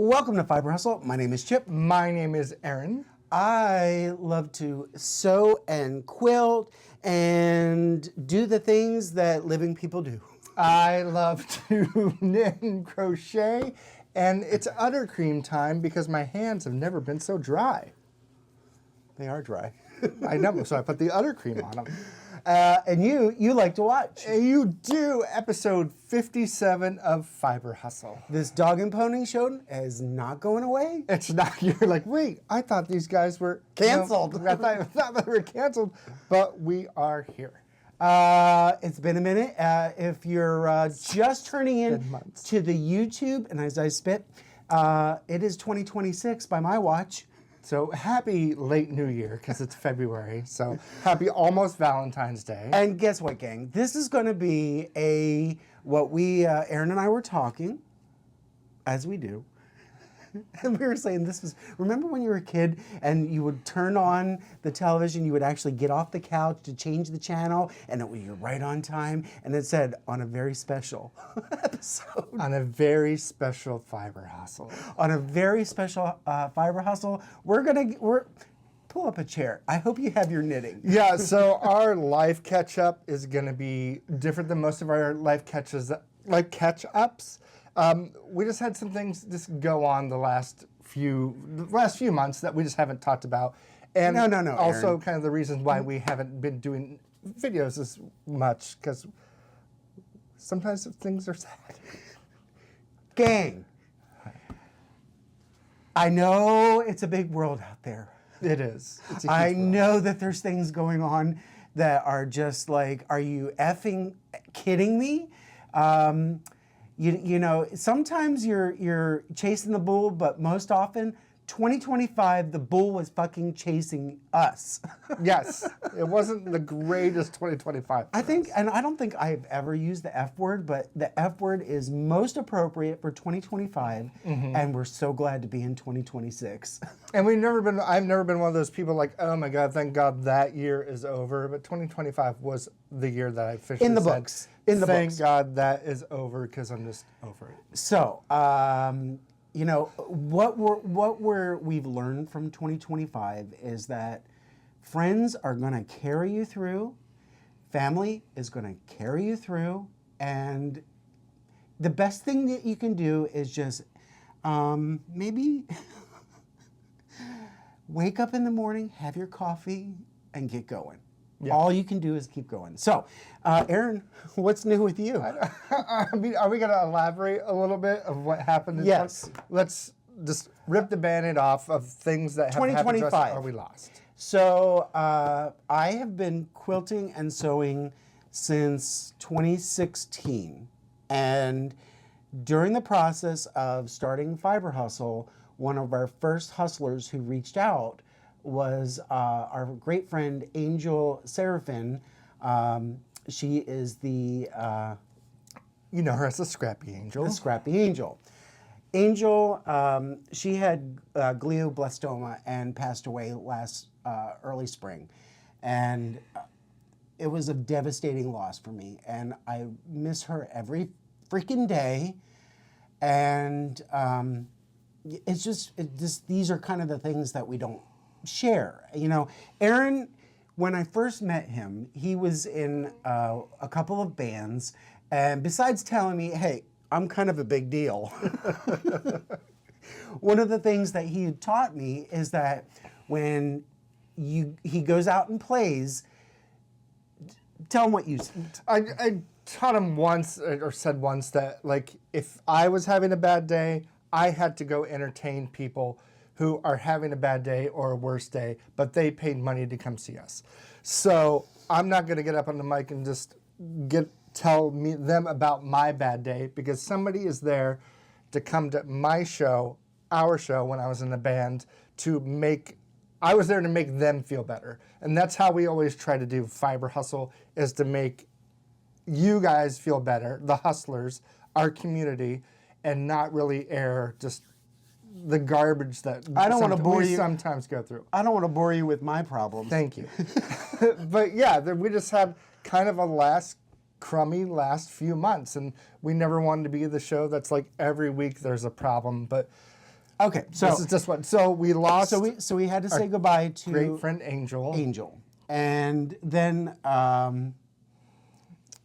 Welcome to Fiber Hustle. My name is Chip. My name is Aaron. I love to sew and quilt and do the things that living people do. I love to knit and crochet, and it's udder cream time because my hands have never been so dry. They are dry. I know, so I put the udder cream on them. And you like to watch. You do, episode 57 of Fiber Hustle. This dog and pony show is not going away. It's not, you're like, wait, I thought these guys were canceled. I thought they were canceled, but we are here. It's been a minute. If you're just turning in to the YouTube, and as I spit, it is 2026 by my watch. So happy late New Year, because it's February. So happy almost Valentine's Day. And guess what, gang? This is going to be what we, Aaron and I were talking, as we do. And we were saying remember when you were a kid and you would turn on the television, you would actually get off the couch to change the channel, and you're right on time, and it said, on a very special episode. On a very special Fiber Hustle. On a very special Fiber Hustle, we're pull up a chair. I hope you have your knitting. Yeah, so our life catch-up is going to be different than most of our life catch-ups. We just had some things just go on the last few months that we just haven't talked about. And no, also Aaron. kind of the reasons why we haven't been doing videos as much, because sometimes things are sad. Gang, I know it's a big world out there. It is. It's a huge I world. know that there's things going on that are just like, are you effing kidding me? You know, sometimes you're chasing the bull, but most often, 2025, the bull was fucking chasing us. Yes, it wasn't the greatest 2025. I don't think I've ever used the F word, but the F word is most appropriate for 2025, and we're so glad to be in 2026. And I've never been one of those people like, oh my God, thank God that year is over. But 2025 was the year that I officially In the said, books. In the thank books. God that is over, because I'm just over it. So, you know, what we've learned from 2025 is that friends are going to carry you through, family is going to carry you through, and the best thing that you can do is just maybe wake up in the morning, have your coffee, and get going. Yeah. All you can do is keep going. So, Aaron, what's new with you? I mean, are we going to elaborate a little bit of what happened? Yes. Let's just rip the Band-Aid off of things that have happened to us. Are we lost? So, I have been quilting and sewing since 2016. And during the process of starting Fiber Hustle, one of our first hustlers who reached out was our great friend Angel Seraphin. She is the you know her as the Scrappy Angel. The Scrappy Angel. Angel, she had glioblastoma and passed away last early spring, and it was a devastating loss for me. And I miss her every freaking day. And it's just these are kind of the things that we don't share. You know, Aaron, when I first met him, he was in a couple of bands, and besides telling me, hey, I'm kind of a big deal, one of the things that he had taught me is that when he goes out and plays, tell him what you... I taught him once, or said once, that like if I was having a bad day, I had to go entertain people who are having a bad day or a worse day, but they paid money to come see us. So I'm not going to get up on the mic and just tell them about my bad day, because somebody is there to come to my show, our show when I was in the band, I was there to make them feel better. And that's how we always try to do Fiber Hustle, is to make you guys feel better, the hustlers, our community, and not really air just the garbage that we sometimes go through. I don't want to bore you with my problems. Thank you. But yeah, we just had kind of a crummy last few months, and we never wanted to be the show that's like every week there's a problem. But Okay, so This is just one. So we lost so we had to say goodbye to great friend Angel. And then a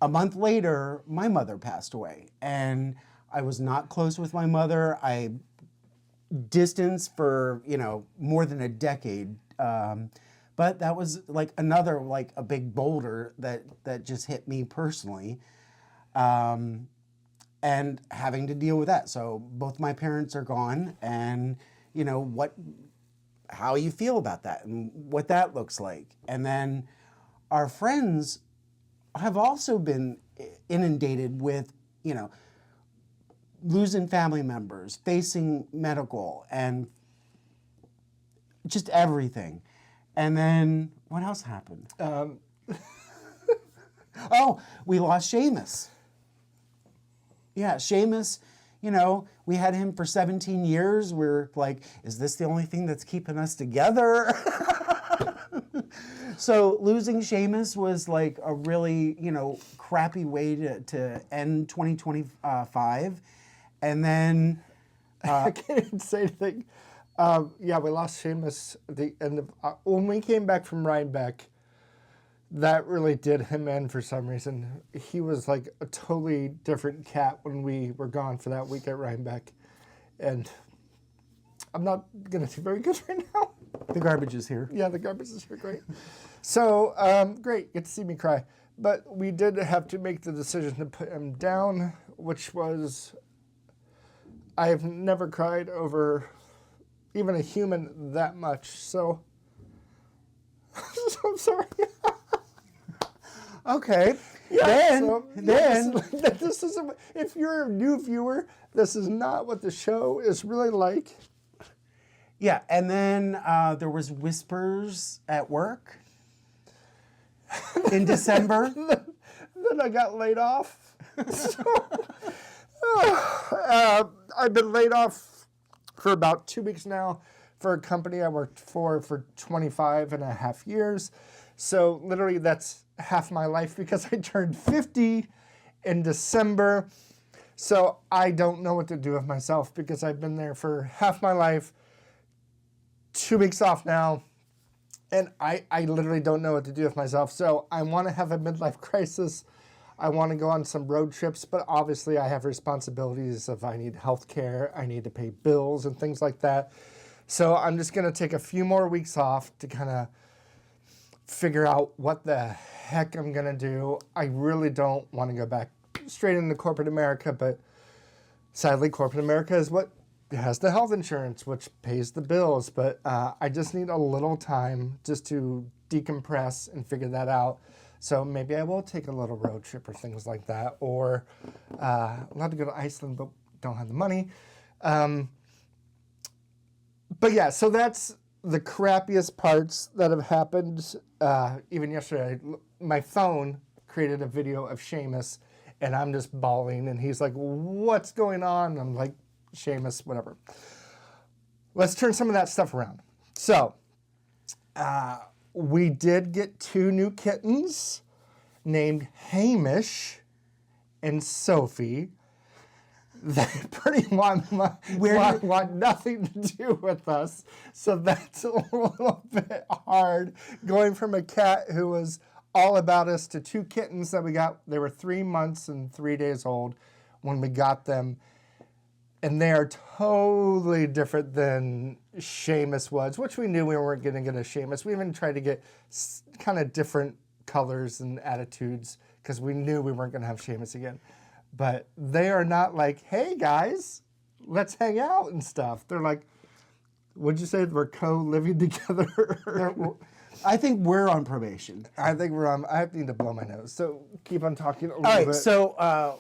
month later, my mother passed away, and I was not close with my mother. I distanced for more than a decade, but that was like another like a big boulder that just hit me personally, and having to deal with that. So both my parents are gone, and how you feel about that and what that looks like. And then our friends have also been inundated with, losing family members, facing medical, and just everything. And then what else happened? Oh, we lost Seamus. Yeah, Seamus, we had him for 17 years. We're like, is this the only thing that's keeping us together? So losing Seamus was like a really, crappy way to end 2025. And then... I can't even say anything. Yeah, we lost Seamus at the end of... when we came back from Rhinebeck, that really did him in for some reason. He was like a totally different cat when we were gone for that week at Rhinebeck. And I'm not going to do very good right now. The garbage is here. Yeah, the garbage is here. Great. So, great. Get to see me cry. But we did have to make the decision to put him down, which was... I've never cried over even a human that much. So I'm sorry. Okay. Yeah, Then this is if you're a new viewer, this is not what the show is really like. Yeah, and then there was whispers at work in December. Then I got laid off. I've been laid off for about 2 weeks now for a company I worked for 25 and a half years. So literally that's half my life because I turned 50 in December. So I don't know what to do with myself because I've been there for half my life, 2 weeks off now, and I literally don't know what to do with myself. So I want to have a midlife crisis. I want to go on some road trips, but obviously I have responsibilities if I need health care, I need to pay bills and things like that. So I'm just going to take a few more weeks off to kind of figure out what the heck I'm going to do. I really don't want to go back straight into corporate America, but sadly corporate America is what has the health insurance, which pays the bills. But I just need a little time just to decompress and figure that out. So maybe I will take a little road trip or things like that. Or I'd love to go to Iceland, but don't have the money. But yeah, so that's the crappiest parts that have happened. Even yesterday, my phone created a video of Seamus, and I'm just bawling. And he's like, what's going on? And I'm like, Seamus, whatever. Let's turn some of that stuff around. So, we did get 2 new kittens named Hamish and Sophie. They pretty much want nothing to do with us. So that's a little bit hard going from a cat who was all about us to 2 kittens that we got. They were 3 months and 3 days old when we got them. And they are totally different than Seamus was, which we knew we weren't going to get a Seamus. We even tried to get kind of different colors and attitudes because we knew we weren't going to have Seamus again. But they are not like, hey, guys, let's hang out and stuff. They're like, would you say we're co-living together? I think we're on probation. I think we're on. I need to blow my nose. So keep on talking a little All right, bit. so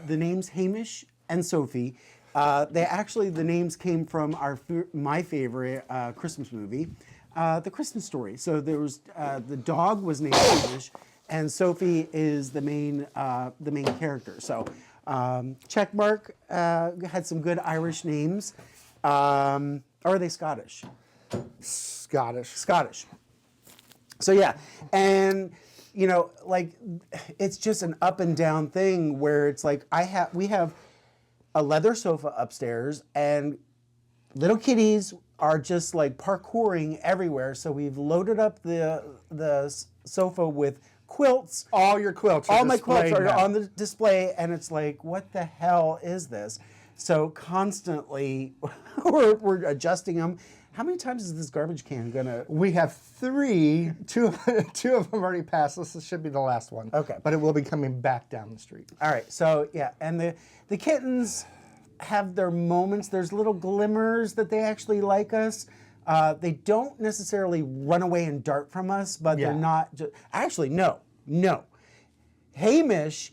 the names Hamish and Sophie, the names came from my favorite Christmas movie, The Christmas Story. So there was the dog was named Hamish, and Sophie is the main character. So Checkmark had some good Irish names. Or are they Scottish? Scottish. So yeah, and it's just an up and down thing where it's like we have a leather sofa upstairs, and little kitties are just like parkouring everywhere. So we've loaded up the sofa with quilts. All your quilts are All my quilts displayed are now. on the display, and it's like, what the hell is this? So constantly we're adjusting them. How many times is this garbage can gonna? We have 3. Two of them already passed. This should be the last one. Okay. But it will be coming back down the street. All right. So yeah, and the kittens have their moments. There's little glimmers that they actually like us. They don't necessarily run away and dart from us, but Yeah. they're not. Actually, no. Hamish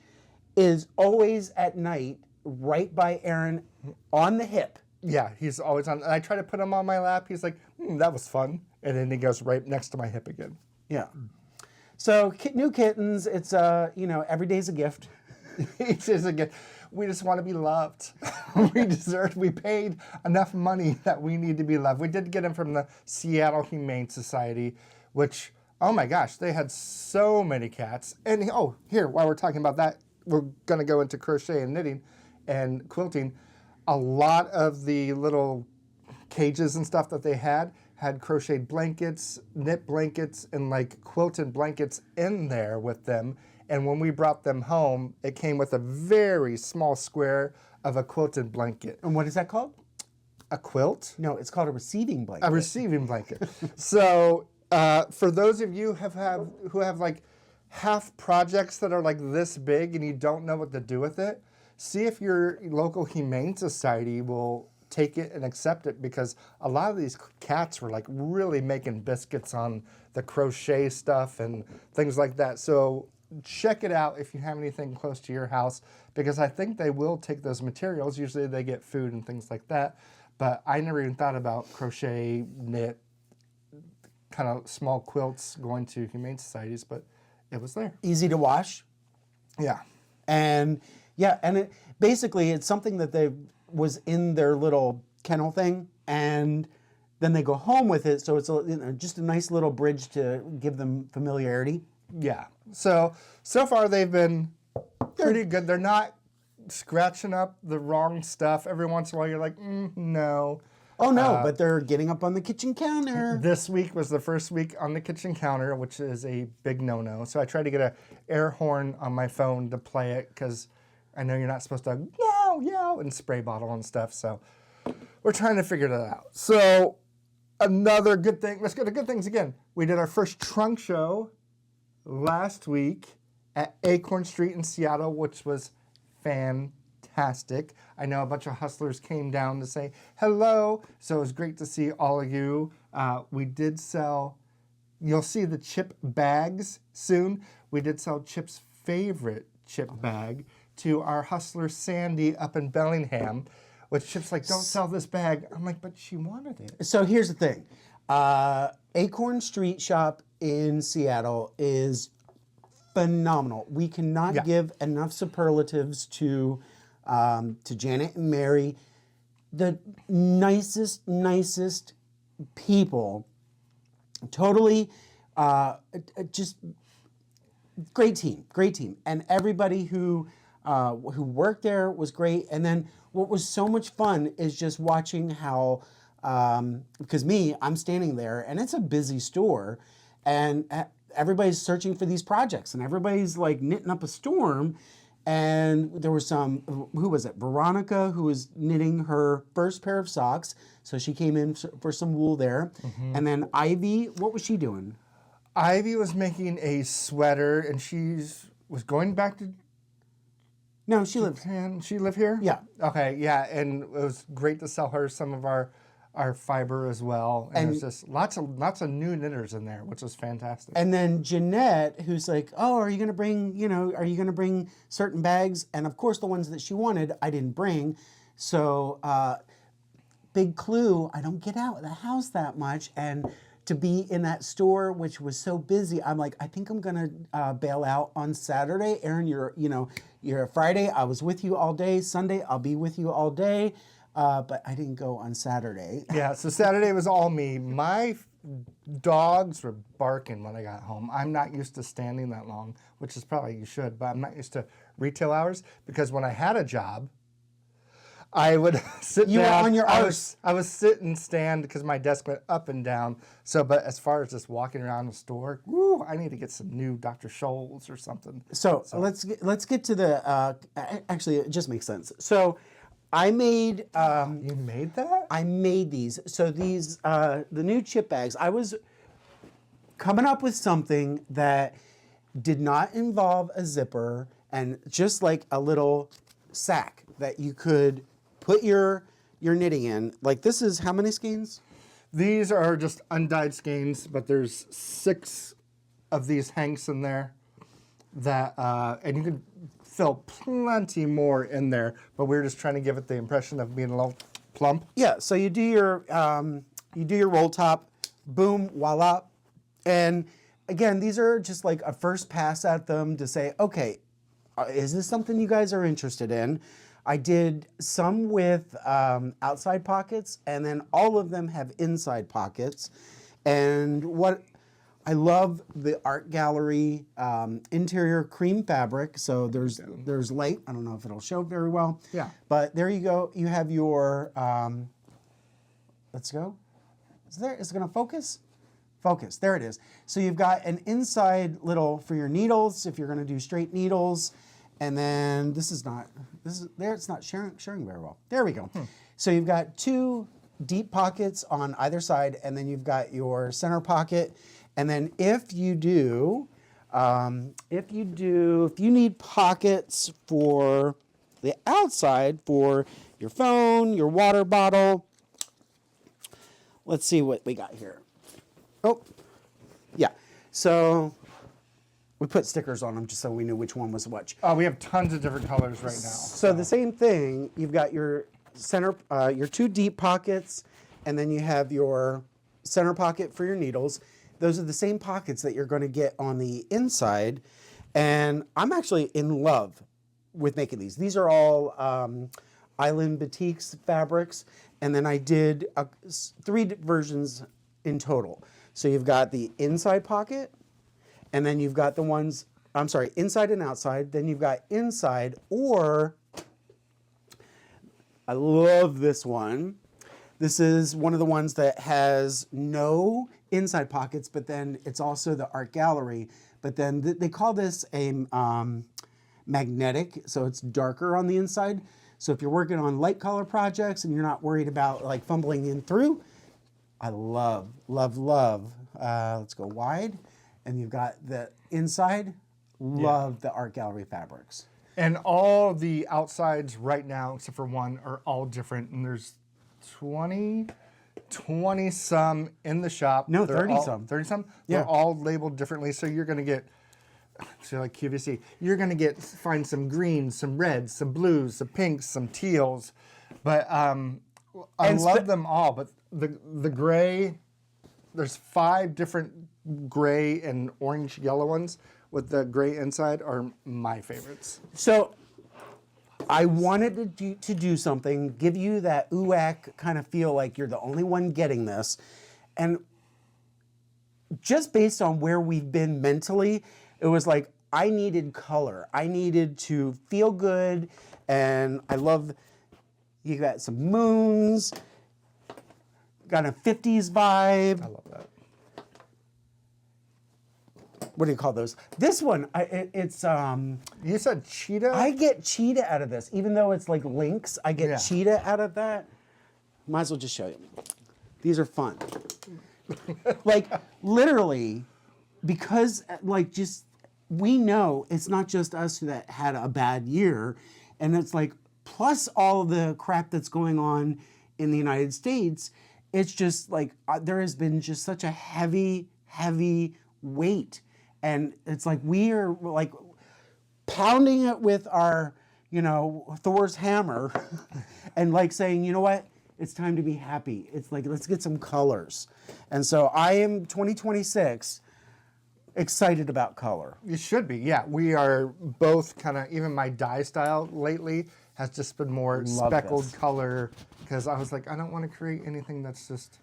is always at night right by Aaron on the hip. Yeah, he's always on. I try to put him on my lap. He's like, that was fun. And then he goes right next to my hip again. Yeah. So new kittens, it's every day's a gift. Each is a gift. We just want to be loved. We paid enough money that we need to be loved. We did get him from the Seattle Humane Society, which, oh my gosh, they had so many cats. And here, while we're talking about that, we're going to go into crochet and knitting and quilting. A lot of the little cages and stuff that they had crocheted blankets, knit blankets, and like quilted blankets in there with them. And when we brought them home, it came with a very small square of a quilted blanket. And what is that called? A quilt? No, it's called a receiving blanket. A receiving blanket. So for those of you who have like half projects that are like this big and you don't know what to do with it, see if your local Humane Society will take it and accept it, because a lot of these cats were like really making biscuits on the crochet stuff and things like that. So check it out if you have anything close to your house, because I think they will take those materials. Usually they get food and things like that. But I never even thought about crochet, knit, kind of small quilts going to Humane Societies, but it was there. Easy to wash. Yeah. And it's something that they was in their little kennel thing, and then they go home with it. So it's just a nice little bridge to give them familiarity. Yeah. So far they've been pretty good. They're not scratching up the wrong stuff. Every once in a while you're like, no. Oh no, but they're getting up on the kitchen counter. This week was the first week on the kitchen counter, which is a big no-no. So I tried to get an air horn on my phone to play it, because I know you're not supposed to yow and spray bottle and stuff. So we're trying to figure that out. So another good thing, let's go to good things again. We did our first trunk show last week at Acorn Street in Seattle, which was fantastic. I know a bunch of hustlers came down to say hello, so it was great to see all of you. We did sell, you'll see the Chip bags soon. We did sell Chip's favorite Chip bag to our hustler Sandy up in Bellingham, which Chip's like, don't sell this bag. I'm like, but she wanted it. So here's the thing. Acorn Street Shop in Seattle is phenomenal. We cannot give enough superlatives to Janet and Mary, the nicest people. Totally, just great team, and everybody who worked there was great. And then what was so much fun is just watching how, because I'm standing there and it's a busy store, and everybody's searching for these projects, and everybody's like knitting up a storm. And there was who was it? Veronica, who was knitting her first pair of socks. So she came in for some wool there. Mm-hmm. And then Ivy, what was she doing? Ivy was making a sweater, and was going back to... No, she lives... She lived here? Yeah. Okay, yeah, and it was great to sell her some of our fiber as well. And there's just lots of new knitters in there, which was fantastic. And then Jeanette, who's like, oh, are you going to bring certain bags? And of course, the ones that she wanted, I didn't bring. So big clue, I don't get out of the house that much. And to be in that store, which was so busy, I'm like, I think I'm going to bail out on Saturday. Aaron, you're Friday. I was with you all day. Sunday, I'll be with you all day. But I didn't go on Saturday. Yeah, so Saturday was all me. My dogs were barking when I got home. I'm not used to standing that long, which is probably you should, but I'm not used to retail hours, because when I had a job, I would sit You were down. on your I arse. was sit and stand because my desk went up and down. So, but as far as just walking around the store, woo, I need to get some new Dr. Scholl's or something. So let's get to the. Actually, it just makes sense. So I made. You made that? I made these. So these the new chip bags. I was coming up with something that did not involve a zipper and just like a little sack that you could put your knitting in. Like this is how many skeins? These are just undyed skeins, but there's 6 of these hanks in there that, and you can fill plenty more in there, but we're just trying to give it the impression of being a little plump. Yeah. So you do your roll top, boom, voila, and again, these are just like a first pass at them to say, okay, is this something you guys are interested in? I did some with outside pockets, and then all of them have inside pockets. And what I love the art gallery interior cream fabric. So there's light. I don't know if it'll show very well. Yeah. But there you go. You have your. Let's go. Is it going to focus? Focus. There it is. So you've got an inside little for your needles if you're going to do straight needles. And then it's not sharing very well. There we go. So you've got 2 deep pockets on either side, and then you've got your center pocket. And then if you need pockets for the outside for your phone, your water bottle, let's see what we got here. Oh, yeah. So we put stickers on them just so we knew which one was which. We have tons of different colors right now. So the same thing, you've got your center, your 2 deep pockets, and then you have your center pocket for your needles. Those are the same pockets that you're going to get on the inside. And I'm actually in love with making these. These are all Island Batiks fabrics. And then I did 3 versions in total. So you've got the inside pocket, and then you've got the ones, inside and outside. Then you've got inside, or I love this one. This is one of the ones that has no inside pockets, but then it's also the art gallery. But then they call this a magnetic, so it's darker on the inside. So if you're working on light color projects and you're not worried about like fumbling in through, I love. Let's go wide. And you've got the inside. Love the art gallery fabrics. And all the outsides right now, except for one, are all different. And there's 20 some in the shop. No, They're 30 all, some. 30 some? Yeah. They're all labeled differently. So you're going to get, so like QVC, you're going to find some greens, some reds, some blues, some pinks, some teals. But I love them all. But the gray, there's 5 different gray and orange yellow ones with the gray inside are my favorites. So I wanted to do something, give you that ooh-ack kind of feel like you're the only one getting this. And just based on where we've been mentally, it was like I needed color. I needed to feel good. And I love, you got some moons, got a 50s vibe. I love that. What do you call those? This one, it's You said cheetah? I get cheetah out of this, even though it's like lynx. I get cheetah out of that. Might as well just show you. These are fun. Like literally, because like just we know it's not just us that had a bad year, and it's like plus all the crap that's going on in the United States. It's just like there has been just such a heavy weight. And it's like we are like pounding it with our, Thor's hammer and like saying, you know what, it's time to be happy. It's like, let's get some colors. And so I am 2026 excited about color. You should be, yeah. We are both kind of, even my dye style lately has just been more speckled color because I was like, I don't want to create anything that's just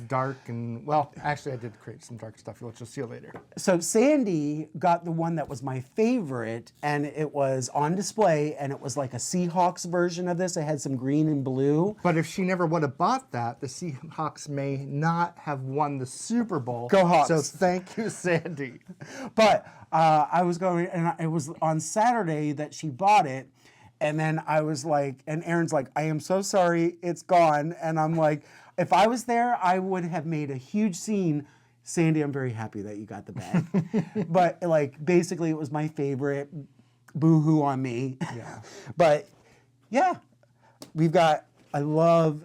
dark and, well, actually I did create some dark stuff, which you'll see later. So Sandy got the one that was my favorite, and it was on display, and it was like a Seahawks version of this. It had some green and blue. But if she never would have bought that, the Seahawks may not have won the Super Bowl. Go Hawks. So thank you, Sandy. But I was going, and it was on Saturday that she bought it. And then I was like, and Aaron's like, I am so sorry, it's gone. And I'm like, if I was there, I would have made a huge scene. Sandy, I'm very happy that you got the bag. But like, basically it was my favorite. Boo-hoo on me. Yeah. But yeah, we've got, I love,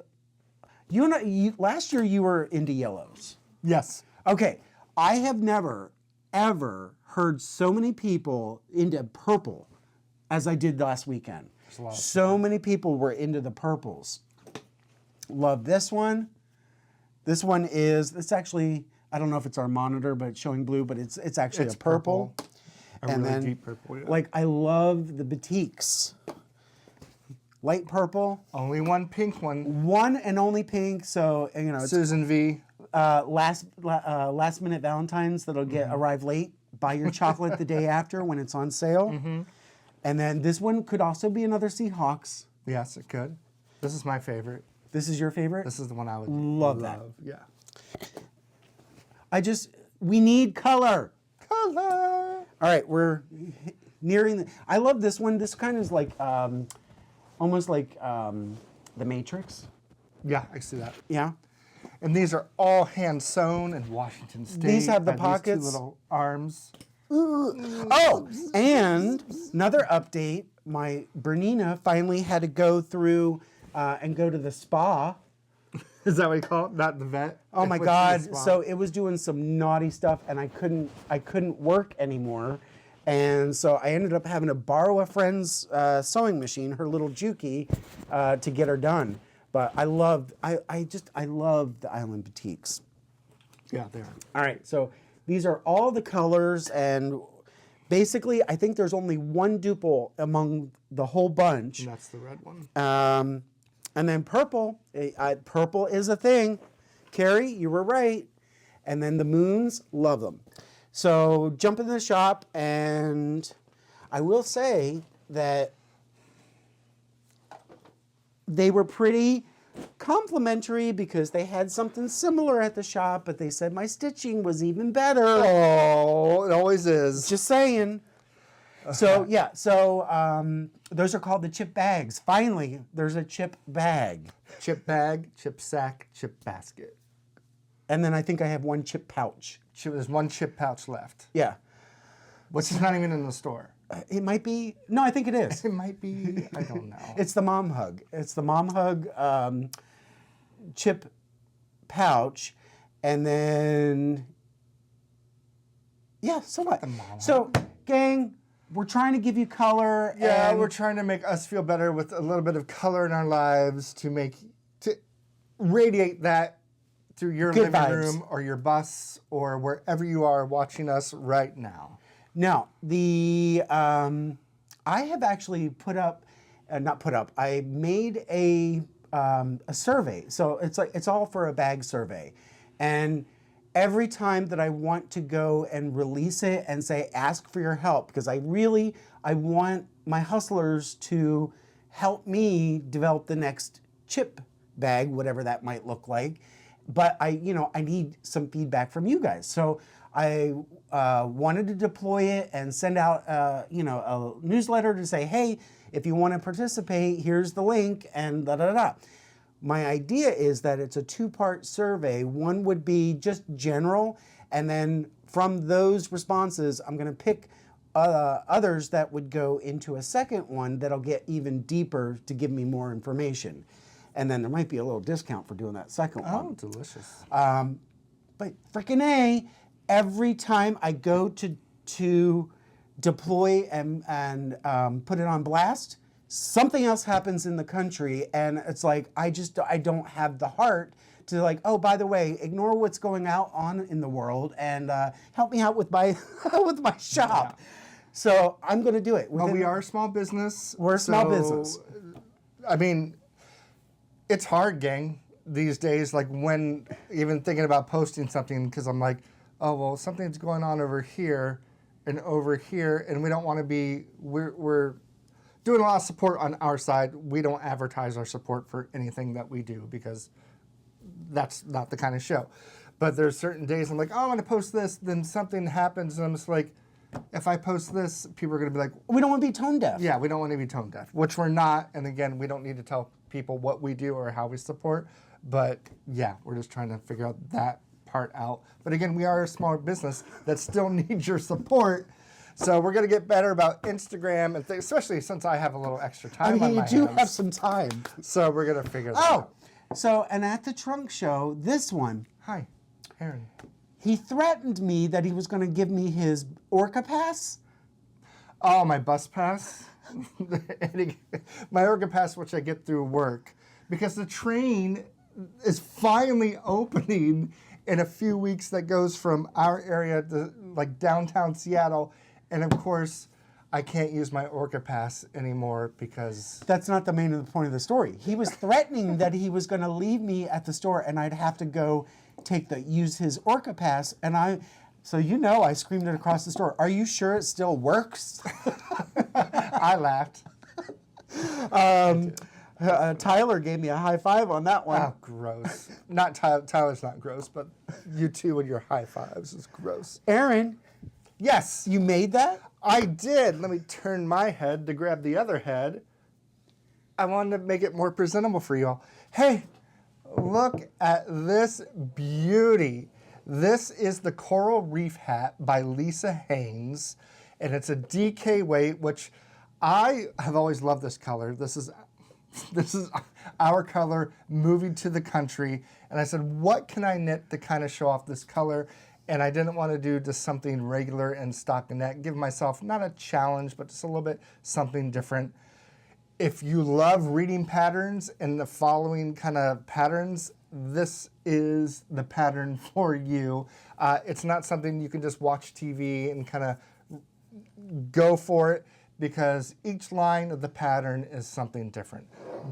last year you were into yellows. Yes. Okay, I have never, ever heard so many people into purple as I did last weekend. So many people were into the purples. Love this one. This one is, it's actually, I don't know if it's our monitor, but it's showing blue, but it's actually a purple. A And really then, deep purple. Yeah. like, I love the batiks. Light purple. Only one pink one. One and only pink, so, you know, it's Susan V. last minute Valentine's that'll arrive late. Buy your chocolate the day after when it's on sale. And then this one could also be another Seahawks. Yes, it could. This is my favorite. This is your favorite? This is the one I would Love that. Yeah. We need color. Color. All right, we're nearing I love this one. This kind of is like, almost like The Matrix. Yeah, I see that. Yeah. And these are all hand sewn in Washington State. These have the These pockets. two little arms. Oh, and another update. My Bernina finally had to go through and go to the spa. Is that what you call it? Not the vet? Oh my It went to the God! spa. So it was doing some naughty stuff, and I couldn't work anymore, and so I ended up having to borrow a friend's sewing machine, her little Juki, to get her done. But I love the Island Batiks. Yeah, they are. All right, so these are all the colors, and basically, I think there's only one duple among the whole bunch. And that's the red one. And then purple, purple is a thing. Carrie, you were right. And then the moons, love them. So jump in the shop, and I will say that they were pretty complimentary because they had something similar at the shop, but they said my stitching was even better. Oh, it always is. Just saying. So yeah, those are called the chip bags. Finally, there's a chip bag. Chip bag, chip sack, chip basket. And then I think I have one chip pouch. There's one chip pouch left, Yeah. which is not even in the store. It might be. No, I think it is. It might be. I don't know. It's the Mom Hug. It's the Mom Hug chip pouch. And then, yeah, so what? So, gang, we're trying to give you color. Yeah, and we're trying to make us feel better with a little bit of color in our lives to radiate that through your Good living vibes. room or your bus or wherever you are watching us right now. Now, I have actually I made a survey. So it's all for a bag survey. And every time that I want to go and release it and say, ask for your help, because I want my hustlers to help me develop the next chip bag, whatever that might look like. But I need some feedback from you guys. So I wanted to deploy it and send out, a newsletter to say, hey, if you want to participate, here's the link, and da-da-da. My idea is that it's a two-part survey. One would be just general, and then from those responses, I'm going to pick others that would go into a second one that'll get even deeper to give me more information. And then there might be a little discount for doing that second one. Oh, delicious. But frickin' A, every time I go to deploy and put it on blast, something else happens in the country, and it's like I don't have the heart to like, oh, by the way, ignore what's going on in the world and help me out with my with my shop. Yeah. So I'm going to do it. Well, we are a small business. We're a small business. I mean, it's hard, gang. these days, like when even thinking about posting something, because I'm like, oh, well, something's going on over here, and we don't want to be, we're doing a lot of support on our side. We don't advertise our support for anything that we do because that's not the kind of show. But there's certain days I'm like, oh, I'm going to post this, then something happens, and I'm just like, if I post this, people are going to be like, We don't want to be tone deaf. yeah, we don't want to be tone deaf, which we're not. And again, we don't need to tell people what we do or how we support. But yeah, we're just trying to figure out that part out. But again, we are a small business that still needs your support. So we're going to get better about Instagram, and especially since I have a little extra time on my hands. You do have some time. So we're going to figure that out. So, and at the trunk show, this one, Hi, Aaron. he threatened me that he was going to give me his Orca pass. Oh, my bus pass? My Orca pass, which I get through work, because the train is finally opening in a few weeks that goes from our area to like downtown Seattle. And of course, I can't use my Orca pass anymore because... That's not the main point of the story. He was threatening that he was going to leave me at the store and I'd have to go use his Orca pass. And I screamed it across the store. Are you sure it still works? I laughed. Tyler gave me a high five on that one. Oh, gross. Not Tyler. Tyler's not gross, but you two and your high fives is gross. Aaron, yes. you made that? I did. Let me turn my head to grab the other head. I wanted to make it more presentable for you all. Hey, look at this beauty. This is the Coral Reef hat by Lisa Haynes, and it's a DK weight, which I have always loved this color. This is our color moving to the country, and I said, what can I knit to kind of show off this color? And I didn't want to do just something regular and stockinette, give myself not a challenge, but just a little bit something different. If you love reading patterns and the following kind of patterns, this is the pattern for you. It's not something you can just watch TV and kind of go for it, because each line of the pattern is something different.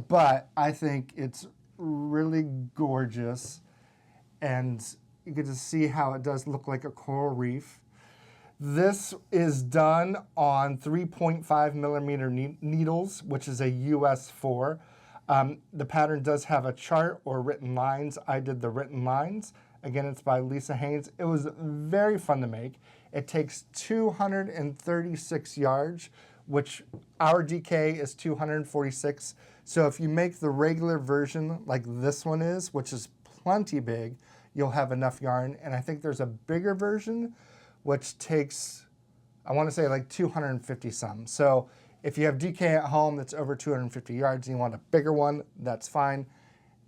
But I think it's really gorgeous, and you get to see how it does look like a coral reef. This is done on 3.5 millimeter needles, which is a US 4. The pattern does have a chart or written lines. I did the written lines. Again, it's by Lisa Haynes. It was very fun to make. It takes 236 yards, which our DK is 246. So if you make the regular version like this one is, which is plenty big, you'll have enough yarn. And I think there's a bigger version, which takes, I want to say like 250 some. So if you have DK at home that's over 250 yards and you want a bigger one, that's fine.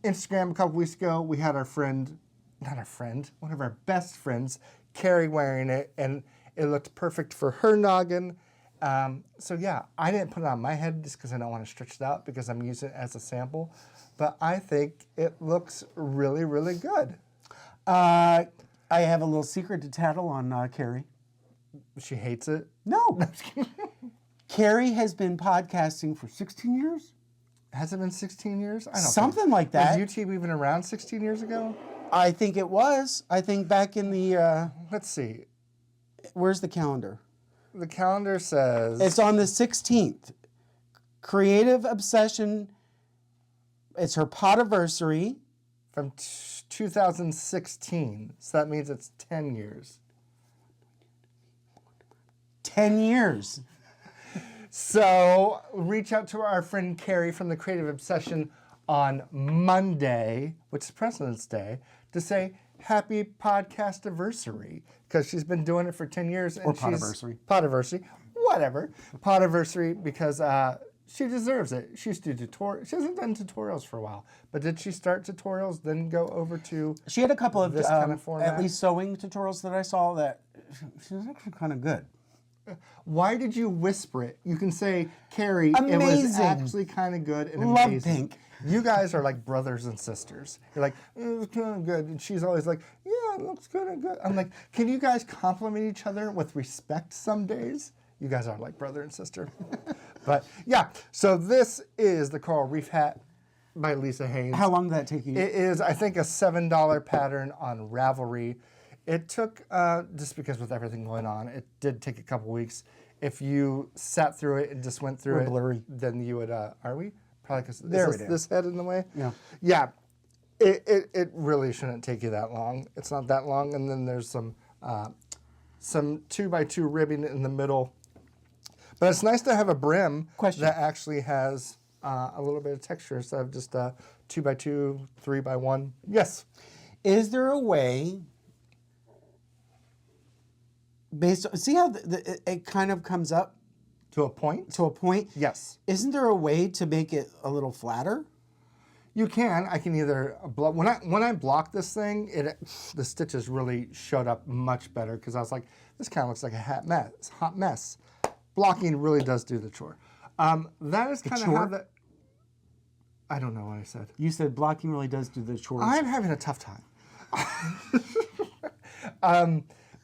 Instagram a couple weeks ago, we had one of our best friends, Carrie, wearing it, and it looked perfect for her noggin. So yeah, I didn't put it on my head just because I don't want to stretch it out, because I'm using it as a sample. But I think it looks really, really good. I have a little secret to tattle on Carrie. She hates it? No. Carrie has been podcasting for 16 years? Has it been 16 years? I don't Something think. like that. Was YouTube even around 16 years ago? I think it was. I think back in the... Let's see. Where's the calendar? The calendar says... It's on the 16th. Creative Obsession. It's her podiversary. From 2016. So that means it's 10 years. 10 years. So reach out to our friend Carrie from the Creative Obsession on Monday, which is President's Day, to say happy podcast anniversary, because she's been doing it for 10 years. Or podiversary. Podiversary, whatever. Podiversary, because she deserves it. She used to do tutorials. She hasn't done tutorials for a while, but did she start tutorials, then go over to She had a couple of, this kind of format? at least sewing tutorials that I saw that she was actually kind of good. Why did you whisper it? You can say, Carrie, it was Amazing. actually kind of good and Love amazing. pink. You guys are like brothers and sisters. You're like, it's kind of good. And she's always like, yeah, it looks kind of good. I'm like, can you guys compliment each other with respect some days? You guys are like brother and sister. But yeah, so this is the Coral Reef hat. by Lisa Haynes. How long did that take you? It is, I think, a $7 pattern on Ravelry. It took, just because with everything going on, it did take a couple weeks. If you sat through it and just went through it, blurry. then you would, are we? Probably because this head in the way? Yeah. Yeah. It really shouldn't take you that long. It's not that long. And then there's some 2x2 ribbing in the middle. But it's nice to have a brim that actually has a little bit of texture instead of just a 2x2, 3x1. Yes. Is there a way, see how it kind of comes up? To a point? To a point? Yes. Isn't there a way to make it a little flatter? You can. I can either when I blocked this thing, the stitches really showed up much better because I was like, this kind of looks like a hot mess. Blocking really does do the chore. That is kind of how the. I don't know what I said. You said blocking really does do the chores. I'm having a tough time.